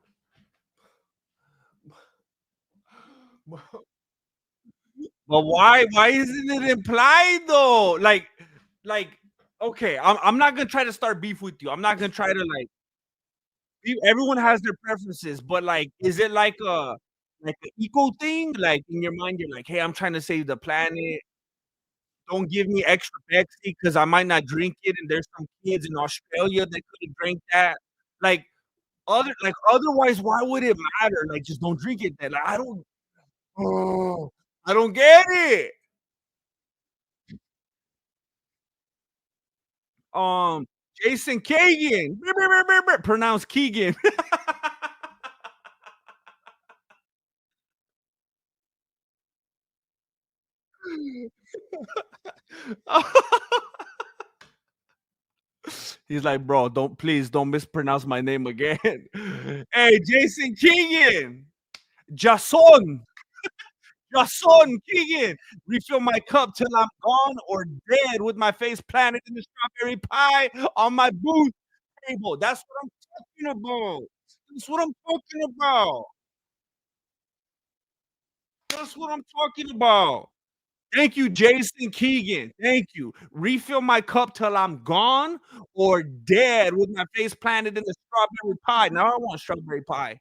But why isn't it implied though? Like, okay, I'm not gonna try to start beef with you. I'm not gonna try to like everyone has their preferences, but like, is it like an eco thing? Like in your mind, you're like, hey, I'm trying to save the planet. Don't give me extra Pepsi because I might not drink it, and there's some kids in Australia that could have drank that. Like otherwise, why would it matter? Like, just don't drink it then. Like, oh, I don't get it. Um, Jason Kagan, pronounced Keegan. He's like, bro, don't mispronounce my name again. Hey, Jason Keegan, Jason, Jason Keegan, refill my cup till I'm gone or dead with my face planted in the strawberry pie on my booth table. That's what I'm talking about. That's what I'm talking about. That's what I'm talking about. Thank you, Jason Keegan. Thank you. Refill my cup till I'm gone or dead with my face planted in the strawberry pie. Now I want strawberry pie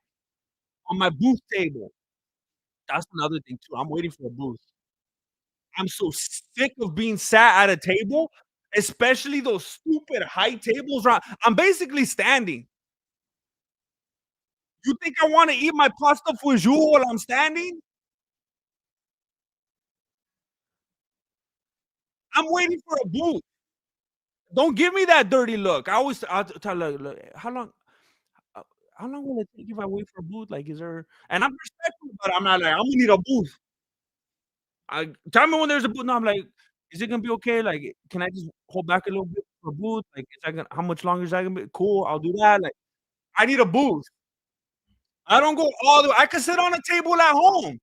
on my booth table. That's another thing too. I'm waiting for a booth. I'm so sick of being sat at a table, especially those stupid high tables. I'm basically standing. You think I want to eat my pasta fajoule while I'm standing? I'm waiting for a booth. Don't give me that dirty look. I tell look, uh, how long will it take if I wait for a booth? Like, is there? And I'm respectful, but I'm not like I'm gonna need a booth. I tell me when there's a booth. No, I'm like, is it gonna be okay? Like, can I just hold back a little bit for a booth? Like, is that gonna? How much longer is that gonna be? Cool, I'll do that. Like, I need a booth. I don't go all the way. I can sit on a table at home.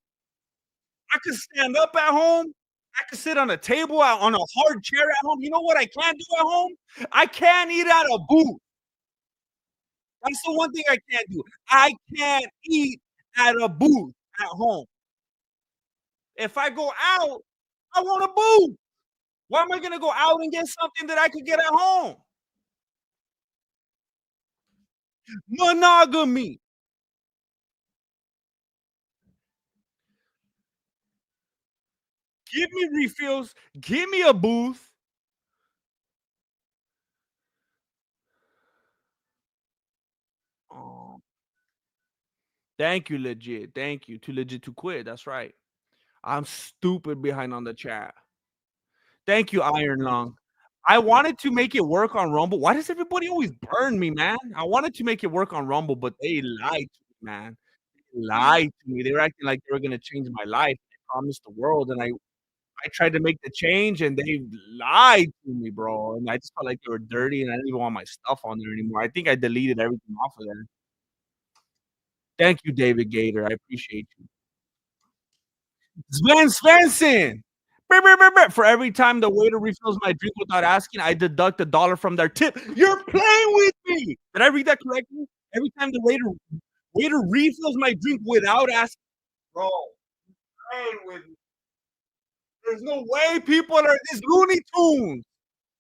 I can stand up at home. I can sit on a table on a hard chair at home. You know what I can't do at home? I can't eat at a booth. That's the one thing I can't do. I can't eat at a booth at home. If I go out, I want a booth. Why am I gonna go out and get something that I could get at home? Monogamy. Give me refills. Give me a booth. Oh, thank you, legit. Thank you. Too legit to quit. That's right. I'm stupid behind on the chat. Thank you, Iron Lung. I wanted to make it work on Rumble. Why does everybody always burn me, man? I wanted to make it work on Rumble, but they lied to me, man. They lied to me. They were acting like they were gonna change my life. They promised the world, and I tried to make the change, and they lied to me, bro. And I just felt like they were dirty, and I didn't even want my stuff on there anymore. I think I deleted everything off of there. Thank you, David Gator. I appreciate you. Sven Svensson. Brr, brr, brr, brr. For every time the waiter refills my drink without asking, I deduct $1 from their tip. You're playing with me. Did I read that correctly? Every time the waiter refills my drink without asking, bro, playing with me. There's no way people are this Looney Tunes.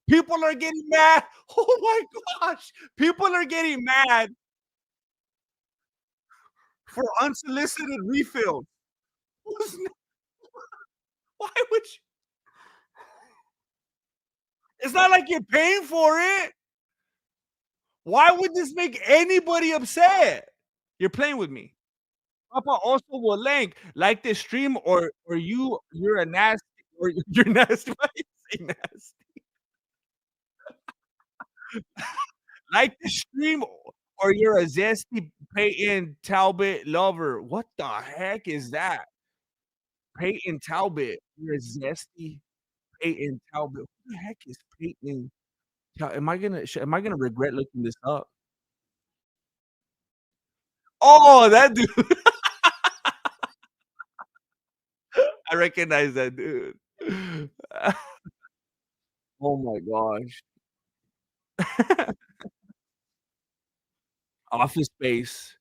People are getting mad. Oh my gosh. People are getting mad for unsolicited refills. Why would you? It's not like you're paying for it. Why would this make anybody upset? You're playing with me. Papa also will like this stream or you're a nasty or you're nasty. Why you say nasty? Like the stream or you're a zesty Peyton Talbot lover. What the heck is that? Peyton Talbot. You're a zesty Peyton Talbot. Who the heck is Peyton? Am I gonna regret looking this up? Oh, that dude. I recognize that dude. Oh my gosh. Office Space.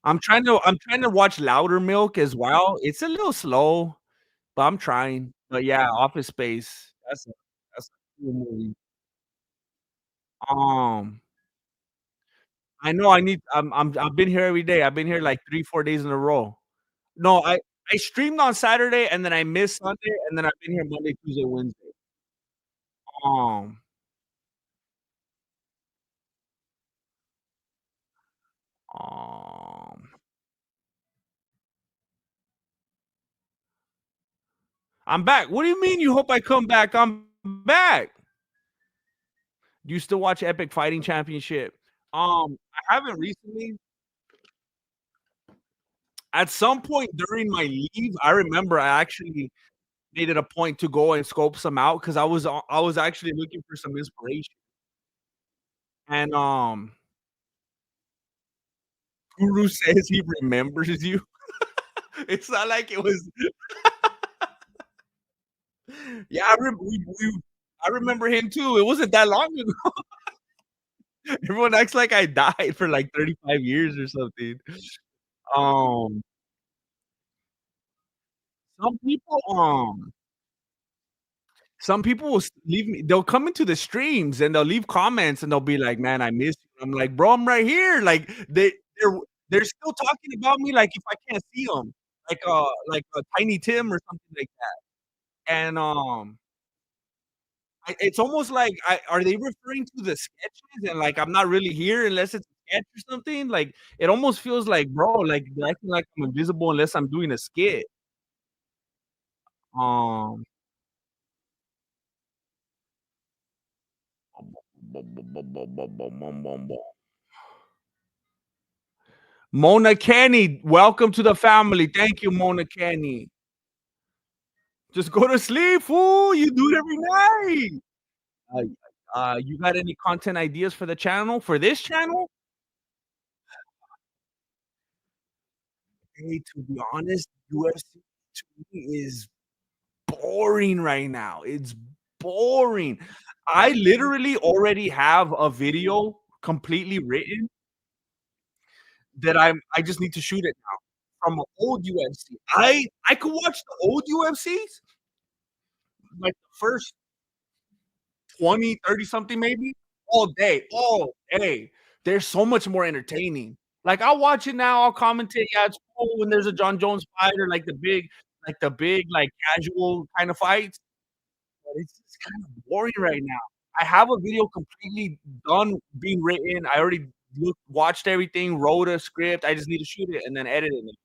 I'm trying to watch Louder Milk as well. It's a little slow, but I'm trying. But yeah, Office Space. That's a cool movie. Um, I know I've been here every day. I've been here like 3, 4 days in a row. No, I streamed on Saturday and then I missed Sunday and then I've been here Monday, Tuesday, Wednesday. Um, um, I'm back. What do you mean you hope I come back? I'm back. Do you still watch Epic Fighting Championship? I haven't recently. At some point during my leave, I remember I actually made it a point to go and scope some out because I was actually looking for some inspiration. And Guru says he remembers you. It's not like it was. Yeah, I remember him too. It wasn't that long ago. Everyone acts like I died for like 35 years or something. Um, some people, some people will leave me. They'll come into the streams and they'll leave comments and they'll be like, "Man, I miss you." I'm like, "Bro, I'm right here." Like they're they're still talking about me like if I can't see them, like a Tiny Tim or something like that. And it's almost like are they referring to the sketches and like I'm not really here unless it's a sketch or something? Like it almost feels like, bro, like they're acting like I'm invisible unless I'm doing a skit. Um, Mona Kenny, welcome to the family. Thank you, Mona Kenny. Just go to sleep, fool. You do it every night. You got any content ideas for the channel? For this channel? Hey, to be honest, UFC to me is boring right now. It's boring. I literally already have a video completely written that I just need to shoot it now from an old UFC. I could watch the old UFCs, like the first 20, 30 something maybe, all day, all day. they're so much more entertaining. Like, I'll watch it now, I'll commentate, yeah, it's cool when there's a John Jones fight or like, casual kind of fights, but it's just kind of boring right now. I have a video completely done being written. I already watched everything, wrote a script. I just need to shoot it and then edit it.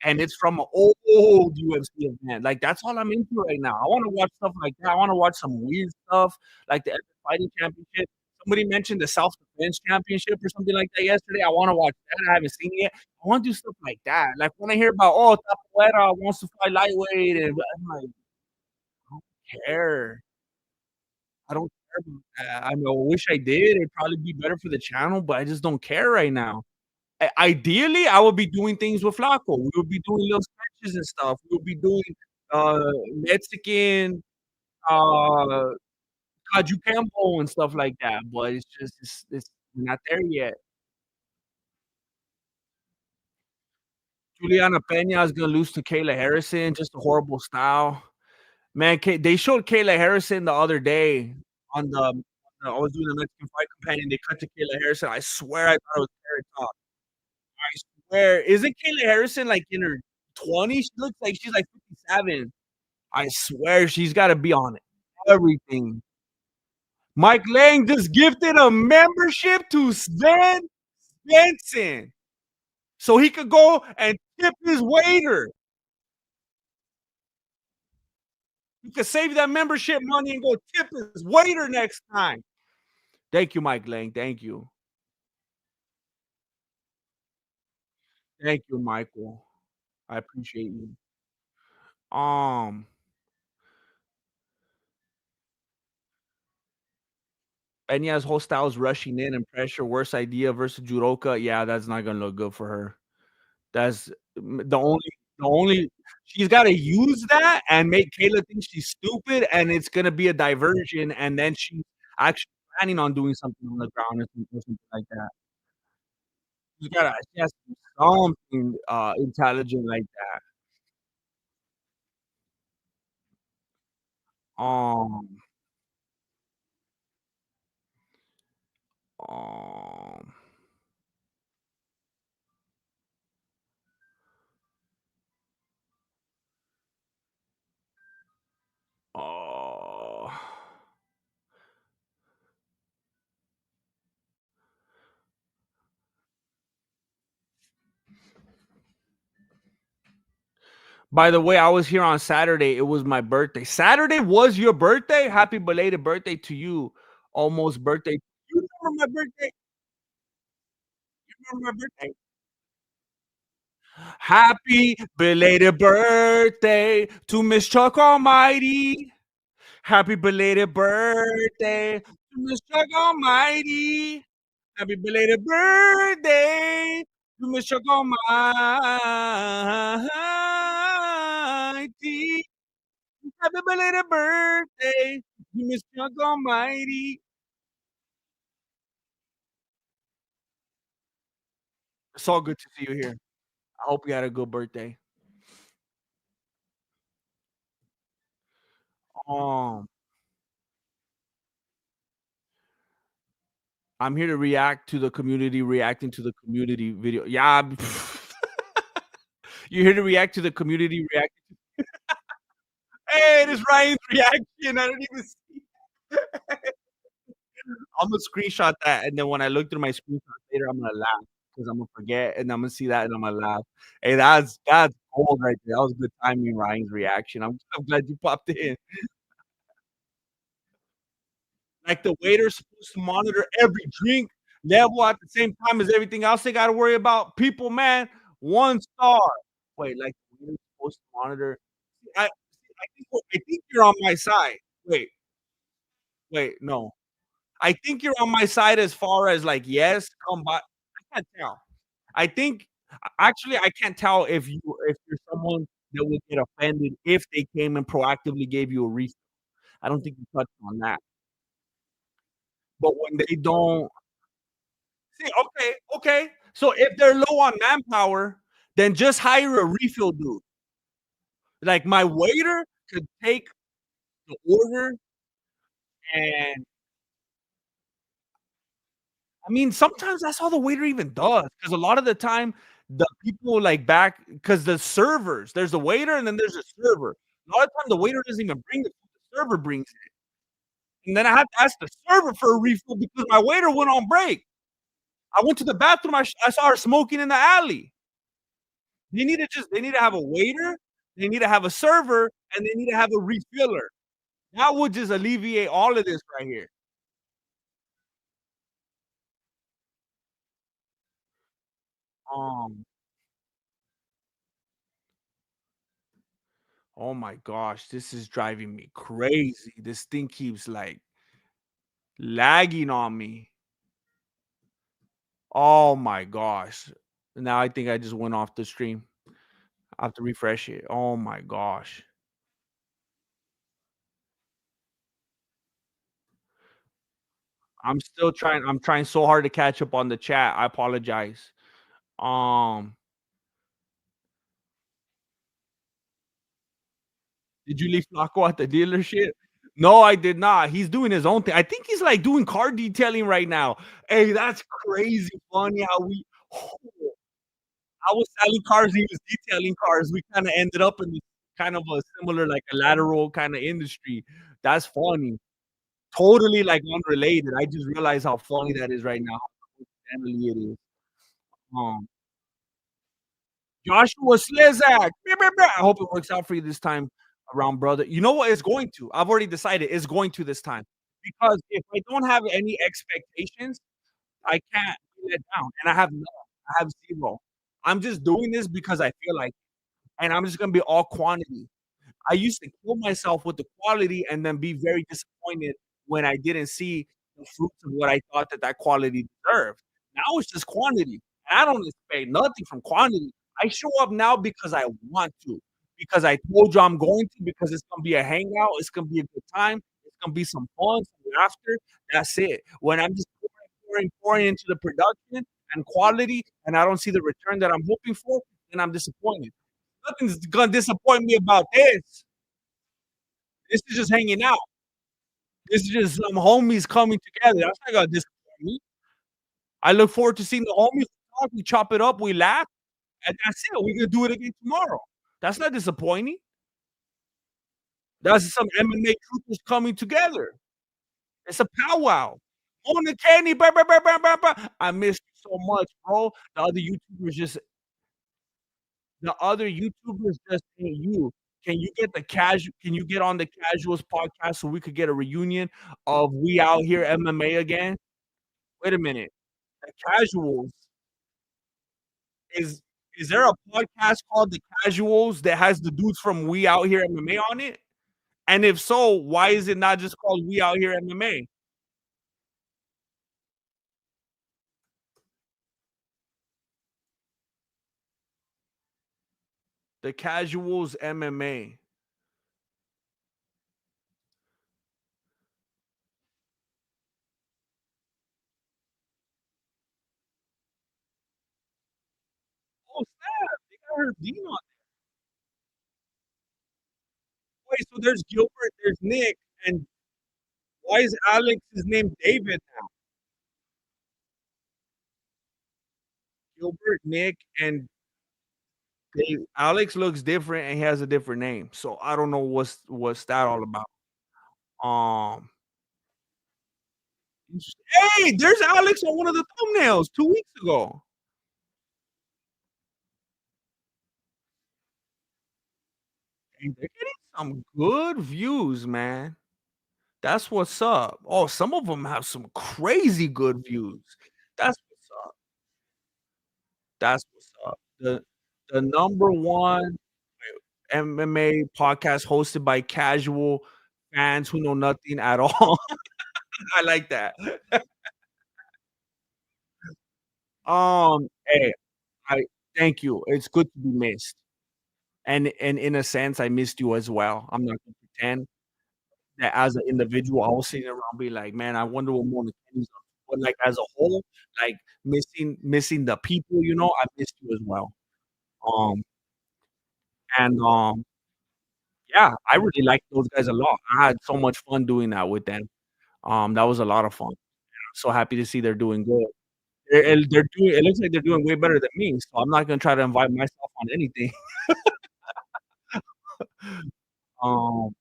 And it's from an old UFC event. Like, that's all I'm into right now. I wanna watch stuff like that. I wanna watch some weird stuff, like the Epic Fighting Championship. Somebody mentioned the Self-Defense Championship or something like that yesterday. I wanna watch that. I haven't seen it yet. I wanna do stuff like that. Like, when I hear about, "Oh, Capoeira wants to fight lightweight," and I'm like, "I don't care. I don't care about that." I know, I wish I did. It'd probably be better for the channel, but I just don't care right now. Ideally, I would be doing things with Flacco. We would be doing little sketches and stuff. We would be doing, uh, Mexican, uh, Kaju Campo and stuff like that, but it's just it's we're not there yet. Juliana Peña is gonna lose to Kayla Harrison, just a horrible style. Man, they showed Kayla Harrison the other day on I was doing a Mexican Fight Companion, they cut to Kayla Harrison. I swear I thought it was Carrot Top. I swear. Isn't Kayla Harrison, like, in her 20s? She looks like she's, like, 57. I swear she's gotta be on everything. Mike Lang just gifted a membership to Sven Svensson so he could go and tip his waiter. He could save that membership money and go tip his waiter next time. Thank you, Mike Lang. Thank you. Thank you, Michael. I appreciate you. Um, Peña's whole style is rushing in and pressure. Worst idea versus Judoka. Yeah, that's not gonna look good for her. That's the only she's gotta use that and make Kayla think she's stupid, and it's gonna be a diversion, and then she's actually planning on doing something on the ground or something like that. She has to do something, intelligent like that. Um, um, uh By the way, I was here on Saturday. It was my birthday. Saturday was your birthday? Happy belated birthday to you. Almost birthday. You remember my birthday? You remember my birthday? Happy belated birthday to Miss Chuck Almighty. Happy belated birthday to Miss Chuck Almighty. Happy belated birthday to Miss Chuck Almighty. Happy belated birthday to Miss Chuck Almighty. It's all good to see you here. I hope you had a good birthday. Um, I'm here to react to the community reacting to the community video. Yeah, you're here to react to the community react. Hey, this Ryan's reaction. I don't even see. I'm gonna screenshot that, and then when I look through my screenshots later, I'm gonna laugh because I'm gonna forget, and I'm gonna see that, and I'm gonna laugh. Hey, that's gold right there. That was good timing, Ryan's reaction. I'm glad you popped in. Like the waiter's supposed to monitor every drink level at the same time as everything else they gotta worry about. People, man, 1 star. Wait, like the waiter's supposed to monitor. I think you're on my side. Wait, no. I think you're on my side as far as like, yes, come by. I can't tell. I think actually I can't tell if you're someone that would get offended if they came and proactively gave you a refill. I don't think you touched on that. But when they don't see, okay. So if they're low on manpower, then just hire a refill dude. Like my waiter could take the order and I mean, sometimes that's all the waiter even does, because a lot of the time, the people, like, back because the servers there's a waiter and then there's a server. A lot of time, the waiter doesn't even bring the food, the server brings it, and then I have to ask the server for a refill because my waiter went on break. I went to the bathroom, I saw her smoking in the alley. They need to have a waiter, they need to have a server, and they need to have a refiller. That would just alleviate all of this right here. Um, oh my gosh, this is driving me crazy. This thing keeps, like, lagging on me. Oh my gosh. Now I think I just went off the stream. I have to refresh it. Oh my gosh. I'm trying so hard to catch up on the chat. I apologize. Um, did you leave Flacco at the dealership? No, I did not. He's doing his own thing. I think he's, like, doing car detailing right now. Hey, that's crazy funny how we I was selling cars, he was detailing cars. We kinda ended up in kind of a similar, like, a lateral kinda industry. That's funny. Totally, like, unrelated. I just realized how funny that is right now, how coincidentally it is. Um, Joshua Slezak, I hope it works out for you this time around, brother. You know what? It's going to. I've already decided it's going to this time, because if I don't have any expectations, I can't be let down, and I have none. I have 0. I'm just doing this because I feel like, and I'm just gonna be all quantity. I used to kill myself with the quality and then be very disappointed when I didn't see the fruits of what I thought that that quality deserved. Now it's just quantity. I don't expect nothing from quantity. I show up now because I want to, because I told you I'm going to, because it's gonna be a hangout, it's gonna be a good time, it's gonna be some fun, some laughter. That's it. When I'm just pouring into the production and quality, and I don't see the return that I'm hoping for, then I'm disappointed. Nothing's gonna disappoint me about this. This is just hanging out. This is just some homies coming together. That's not gonna disappoint me. I look forward to seeing the homies talk, we chop it up, we laugh, and that's it. We can do it again tomorrow. That's not disappointing. That's some MMA troopers coming together. It's a powwow. On the candy, bah, bah, bah, bah, bah, bah. I missed you so much, bro. The other YouTubers just ain't you. Can you get on the Casuals podcast so we could get a reunion of We Out Here MMA again? Wait a minute. The Casuals is is there a podcast called The Casuals that has the dudes from We Out Here MMA on it? And if so, why is it not just called We Out Here MMA? The Casuals MMA. Oh, snap. They got her Dean on. Wait, so there's Gilbert, there's Nick, and why is Alex's name David now? Gilbert, Nick, and Dave. Alex looks different and he has a different name. So I don't know what's that all about. Um, hey, there's Alex on one of the thumbnails 2 weeks ago. Hey, they're getting some good views, man. That's what's up. Oh, some of them have some crazy good views. That's what's up. That's what's up. The number one MMA podcast hosted by casual fans who know nothing at all. I like that. Hey, I thank you. It's good to be missed. And in a sense, I missed you as well. I'm not gonna pretend that as an individual, I was sitting around being like, "Man, I wonder what Mona Kenny's up to." But, like, as a whole, like, missing the people, I missed you as well. Um, and yeah, I really liked those guys a lot. I had so much fun doing that with them. That was a lot of fun. So happy to see they're doing good. They're doing it looks like they're doing way better than me, so I'm not gonna try to invite myself on anything. Um,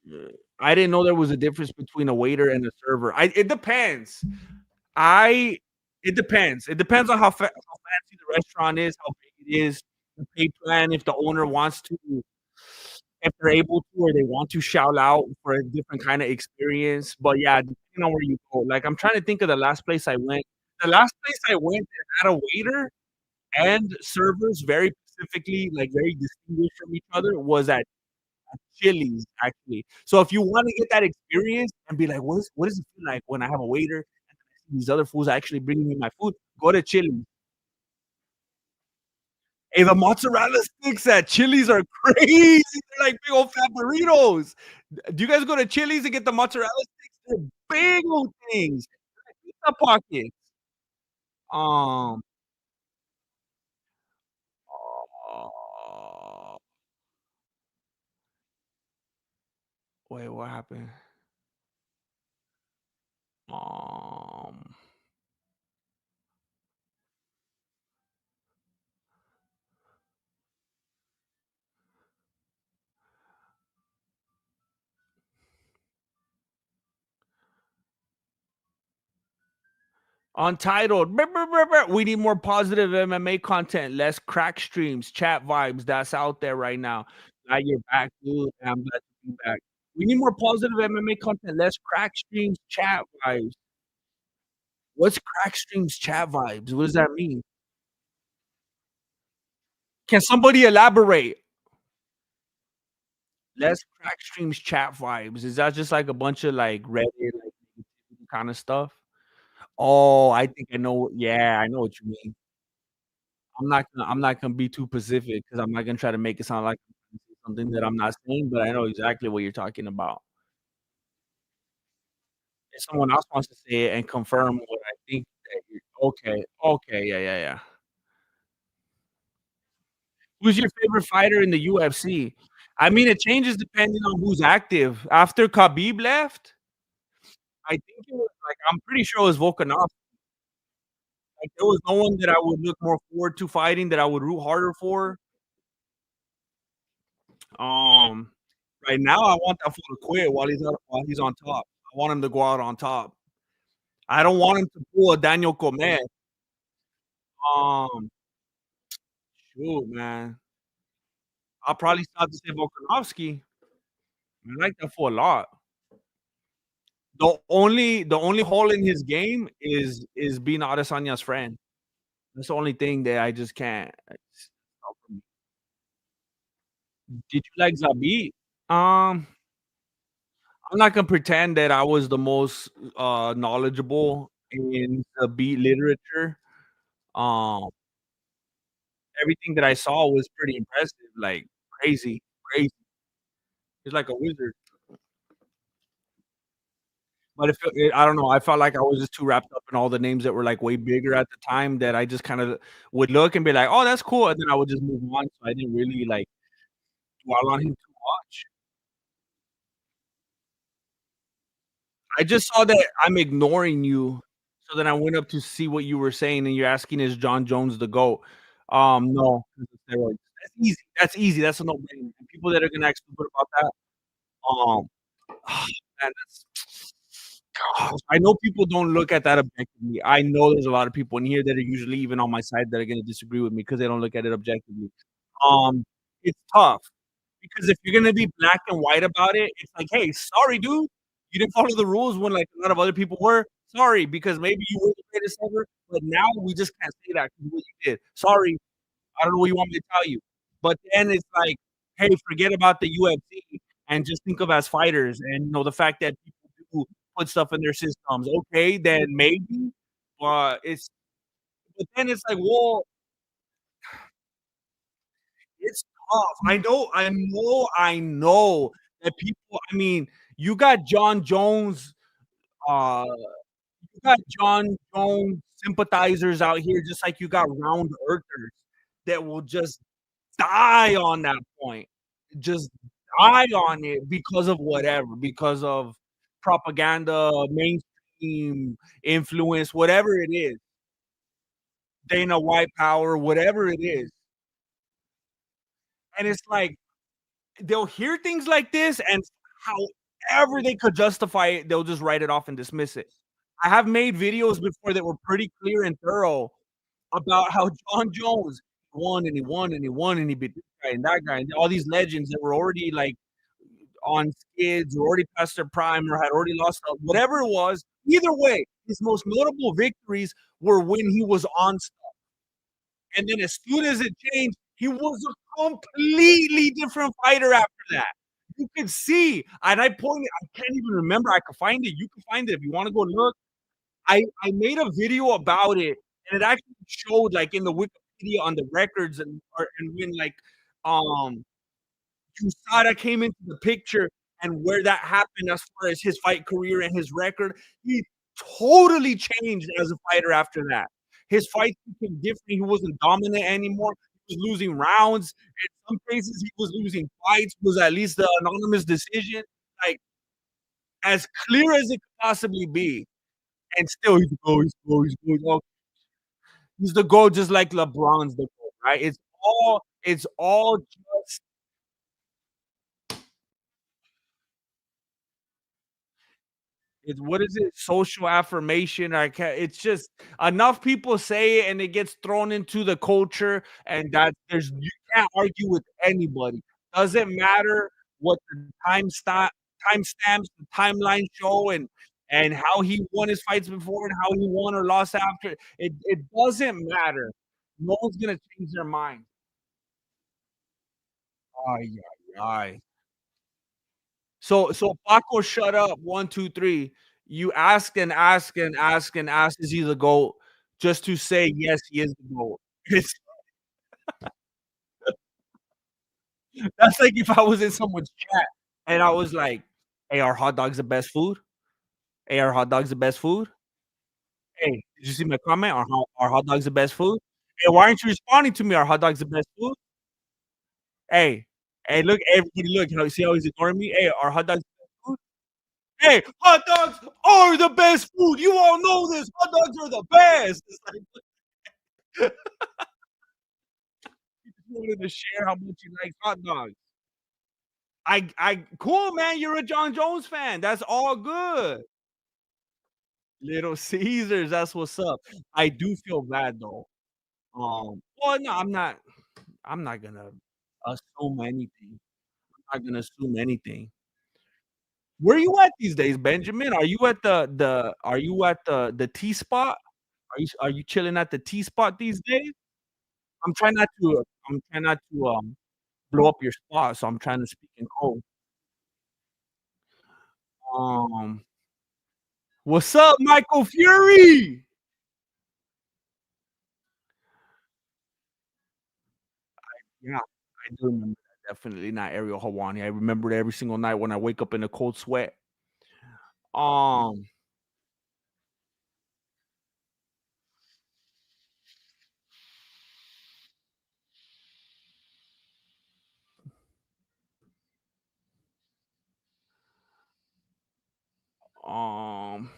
no, I didn't know there was a difference between a waiter and a server. I It depends. I It depends. It depends on how fancy the restaurant is, how big it is, the pay plan, if the owner wants to, if they're able to, or they want to shout out for a different kinda experience, but yeah, depending on where you go. Like, I'm trying to think of the last place I went. The last place I went that had a waiter and servers very specifically, like, very distinguished from each other was at Chili's, actually. So if you wanna get that experience and be like, what does it feel like when I have a waiter and then I see these other fools actually bringing me my food?" Go to Chili's. Hey, the mozzarella sticks at Chili's are crazy. They're like big old fat burritos. Do you guys go to Chili's and get the mozzarella sticks? They're big old things. They're like pizza pockets. Um, uh, wait, what happened? Um, Untitled. "Brr, brr, brr, brr. We need more positive MMA content, less crack streams, chat vibes. That's out there right now." Glad you're back, dude. And I'm glad to be back. We need more positive MMA content, less crack streams, chat vibes. What's crack streams, chat vibes? What does that mean? Can somebody elaborate? Less crack streams, chat vibes. Is that just like a bunch of like Reddit, like kind of stuff? Oh, I think I know. Yeah, I know what you mean. I'm not gonna be too specific because I'm not gonna try to make it sound like I'm saying something that I'm not saying, but I know exactly what you're talking about. If someone else wants to say it and confirm what I think that you okay, okay, yeah, yeah, yeah. Who's your favorite fighter in the UFC? I mean, it changes depending on who's active. After Khabib left, I think it was like I'm pretty sure it was Volkanovski. Like, there was no one that I would look more forward to fighting, that I would root harder for. Um, right now, I want that fool to quit while he's on top. I want him to go out on top. I don't want him to pull a Daniel Cormier. Um, Shoot, man. I'll probably start to say Volkanovski. I like that fool a lot. The only hole in his game is being Adesanya's friend. That's the only thing that I just can't it's not for me. Did you like Zabit? I'm not gonna pretend that I was the most, knowledgeable in the beat literature. Um, Everything that I saw was pretty impressive, like, crazy, crazy. He's like a wizard. But I don't know, I felt like I was just too wrapped up in all the names that were, like, way bigger at the time that I just kinda would look and be like, "Oh, that's cool," and then I would just move on, so I didn't really, like, dwell on him too much. I just saw that I'm ignoring you, so then I went up to see what you were saying, and you're asking, "Is John Jones the GOAT?" No, 'cause of steroids. That's easy, that's a no-brainer, and people that are gonna ask stupid about that, um, man, that's gosh, I know people don't look at that objectively. I know there's a lot of people in here that are usually even on my side that are gonna disagree with me because they don't look at it objectively. Um, it's tough. Because if you're gonna be black and white about it, it's like, "Hey, sorry, dude. You didn't follow the rules when, like, a lot of other people were. Sorry, because maybe you were the greatest ever, but now we just can't say that because of what you did. Sorry, I don't know what you want me to tell you." But then it's like, "Hey, forget about the UFC and just think of as fighters and, the fact that people do put stuff in their systems. Okay, then maybe, but then it's like, well, it's tough. I know that people I mean, you got John Jones, you got John Jones sympathizers out here just like you got round earthers that will just die on that point. Just die on it because of whatever, because of propaganda, mainstream influence, whatever it is, Dana White power, whatever it is, and it's like they'll hear things like this, and however they could justify it, they'll just write it off and dismiss it. I have made videos before that were pretty clear and thorough about how John Jones won and he won and he won and he beat this guy and that guy and all these legends that were already like on skids or already past their prime or had already lost whatever it was. Either way, his most notable victories were when he was on, and then as soon as it changed, he was a completely different fighter after that. You could see, and I pointed, I can't even remember. I could find it. You can find it if you want to go look. I made a video about it, and it actually showed like in the Wikipedia on the records and when like um USADA came into the picture and where that happened as far as his fight career and his record, he totally changed as a fighter after that. His fights became different. He wasn't dominant anymore. He was losing rounds. In some cases, he was losing fights. Was at least the anonymous decision, like as clear as it could possibly be. And still, he's the GOAT. He's the GOAT. He's the GOAT. He's the GOAT, just like LeBron's the GOAT, right? It's all just it's what is it? Social affirmation. I can't. It's just enough people say it, and it gets thrown into the culture, and that there's you can't argue with anybody. Doesn't matter what the timestamps, the timeline show, and how he won his fights before, and how he won or lost after. It doesn't matter. No one's gonna change their mind. Ay, ay, ay. So Paco, shut up. 1, 2, 3. You ask and ask and ask and ask, is he the GOAT? Just to say yes, he is the GOAT. It's that's like if I was in someone's chat and I was like, "Hey, are hot dogs the best food? Hey, are hot dogs the best food? Hey, did you see my comment? Are hot dogs the best food? Hey, why aren't you responding to me? Are hot dogs the best food? Hey, hey, look, everybody, look, see how he's ignoring me? Hey, are hot dogs the best food? Hey, hot dogs are the best food. You all know this. Hot dogs are the best." It's like he just wanted to share how much he likes hot dogs. I cool, man. You're a John Jones fan. That's all good. Little Caesars, that's what's up. I do feel bad though. Well, no, I'm not gonna assume anything. I'm not gonna assume anything. Where you at these days, Benjamin? Are you at the T spot? Are you chilling at the T spot these days? I'm trying not to blow up your spot, so I'm trying to speak in code. Um, what's up, Michael Fury? Yeah, I do remember that. Definitely not Ariel Hawani. I remember it every single night when I wake up in a cold sweat. Um, um,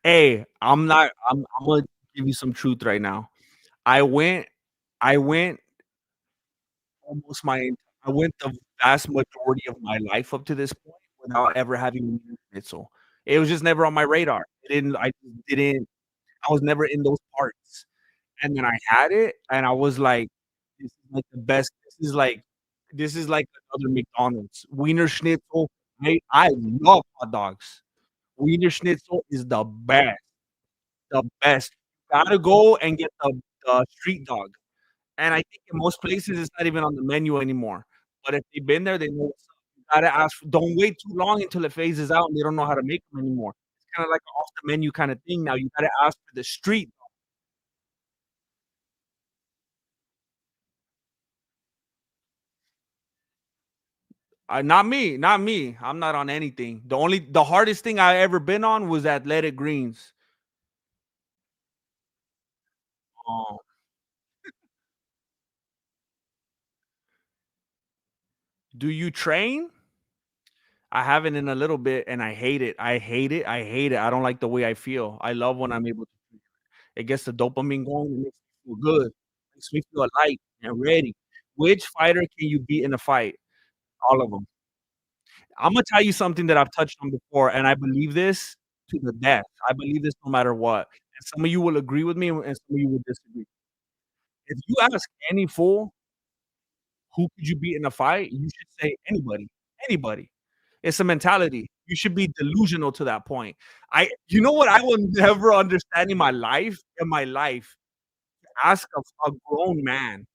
hey, I'm gonna give you some truth right now. I went I went almost my I went the vast majority of my life up to this point without ever having Schnitzel. It was just never on my radar. It didn't I just didn't I was never in those parts. And then I had it, and I was like, "This is like the best. This is like another McDonald's. Wiener Schnitzel, I love hot dogs. Wiener Schnitzel is the best, the best. Gotta go and get the street dog." And I think in most places, it's not even on the menu anymore. But if they've been there, they know what's up. You gotta ask don't wait too long until it phases out and they don't know how to make them anymore. It's kinda like an off the menu kinda thing now. You gotta ask for the street. Not me, not me. I'm not on anything. The hardest thing I ever been on was athletic greens. Oh, do you train? I haven't in a little bit, and I hate it. I hate it. I hate it. I don't like the way I feel. I love when I'm able to. It gets the dopamine going. It makes me feel good. Makes me feel alight and ready. Which fighter can you beat in a fight? All of them. Imma tell you something that I've touched on before, and I believe this to the death. I believe this no matter what, and some of you will agree with me, and some of you will disagree. If you ask any fool, "Who could you beat in a fight?" You should say, "Anybody, anybody." It's a mentality. You should be delusional to that point. You know what I will never understand in my life? Ask a grown man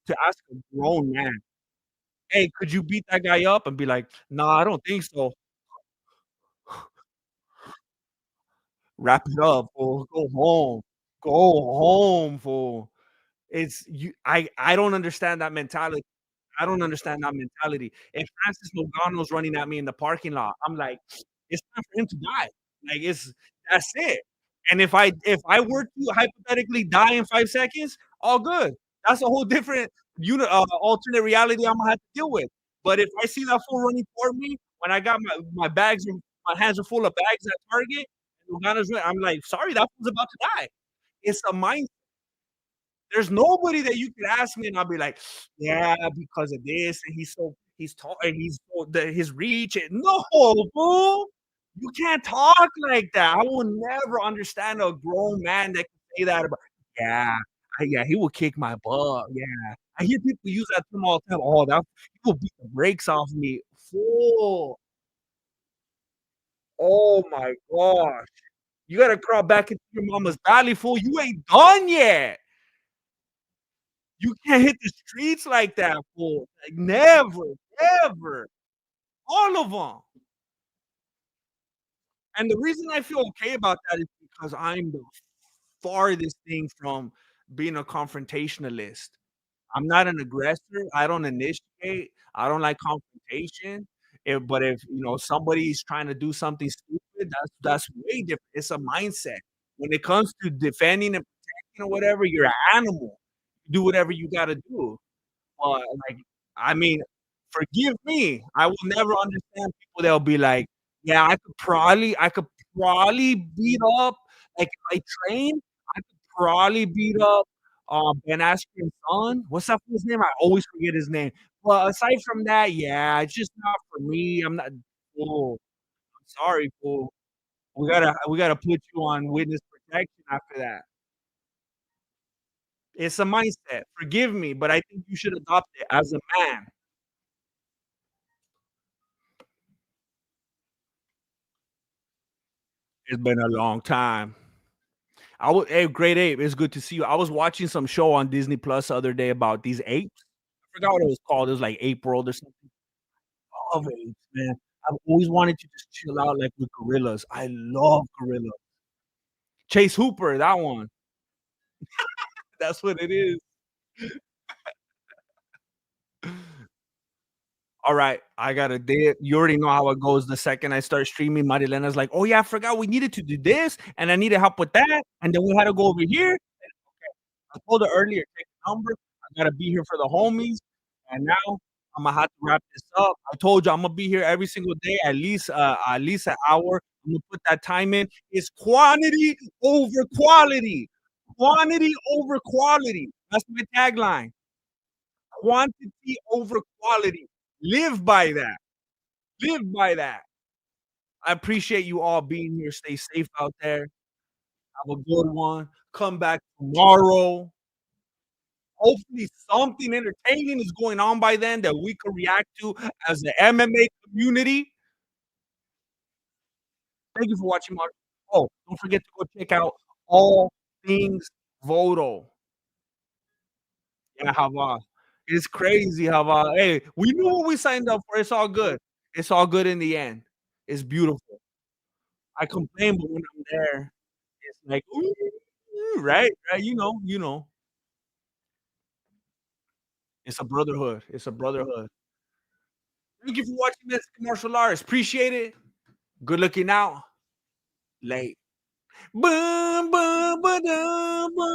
to ask a grown man, "Hey, could you beat that guy up?" And be like, "Nah, I don't think so." Wrap it up, fool. Go home. Go home, fool. It's you I don't understand that mentality. I don't understand that mentality. If Francis Nganou's running at me in the parking lot, I'm like, it's time for him to die. Like that's it. And if I were to hypothetically die in 5 seconds, all good. That's a whole different alternate reality Imma have to deal with. But if I see that fool running toward me when I got my hands are full of bags at Target, and Nganou's I'm like, sorry, that fool's about to die. It's a mind there's nobody that you could ask me and I'll be like, "Yeah, because of this, and he's tall and he's so his reach and" no, fool. You can't talk like that. I will never understand a grown man that can say that about "Yeah, yeah, he will kick my butt, yeah." I hear people use that term all the time, "Oh, that he will beat the brakes off me." Fool. Oh my gosh. You gotta crawl back into your mama's belly, fool. You ain't done yet. You can't hit the streets like that, fool. Like, never, ever. All of them. And the reason I feel okay about that is because I'm the farthest thing from being a confrontationalist. I'm not an aggressor. I don't initiate. I don't like confrontation. But if somebody's trying to do something stupid, that's way different. It's a mindset. When it comes to defending and protecting or whatever, you're an animal. Do whatever you gotta do. Like, I mean, forgive me, I will never understand people that'll be like, "Yeah, I could probably beat up like, if I train, I could probably beat up, Ben Askren's son." What's that fool's name? I always forget his name. But aside from that, yeah, it's just not for me. I'm not fool. I'm sorry, fool. We gotta put you on witness protection after that. It's a mindset. Forgive me, but I think you should adopt it as a man. It's been a long time. Hey, Great Ape, it's good to see you. I was watching some show on Disney Plus the other day about these apes. I forgot what it was called. It was like Ape World or something. I love apes, man. I've always wanted to just chill out like with gorillas. I love gorillas. Chase Hooper, that one. That's what it is. All right, I got a date. You already know how it goes. The second I start streaming, Marilena's like, "Oh yeah, I forgot we needed to do this, and I needed help with that, and then we had to go over here." I told her earlier, take the number. I gotta be here for the homies. And now Imma have to wrap this up. I told you I'm gonna be here every single day, at least an hour. I'm gonna put that time in. It's quantity over quality. Quantity over quality. That's my tagline. Quantity over quality. Live by that. Live by that. I appreciate you all being here. Stay safe out there. Have a good one. Come back tomorrow. Hopefully, something entertaining is going on by then that we can react to as the MMA community. Thank you for watching, Mark. Oh, don't forget to go check out All Things Voto. Yeah, Hava. It's crazy, Hava. Hey, we knew what we signed up for. It's all good. It's all good in the end. It's beautiful. I complain, but when I'm there, it's like, ooh, right? Right? You know. It's a brotherhood. It's a brotherhood. Thank you for watching this martial arts. Appreciate it. Good looking out. Late. Boom, boom, ba-dum, boom.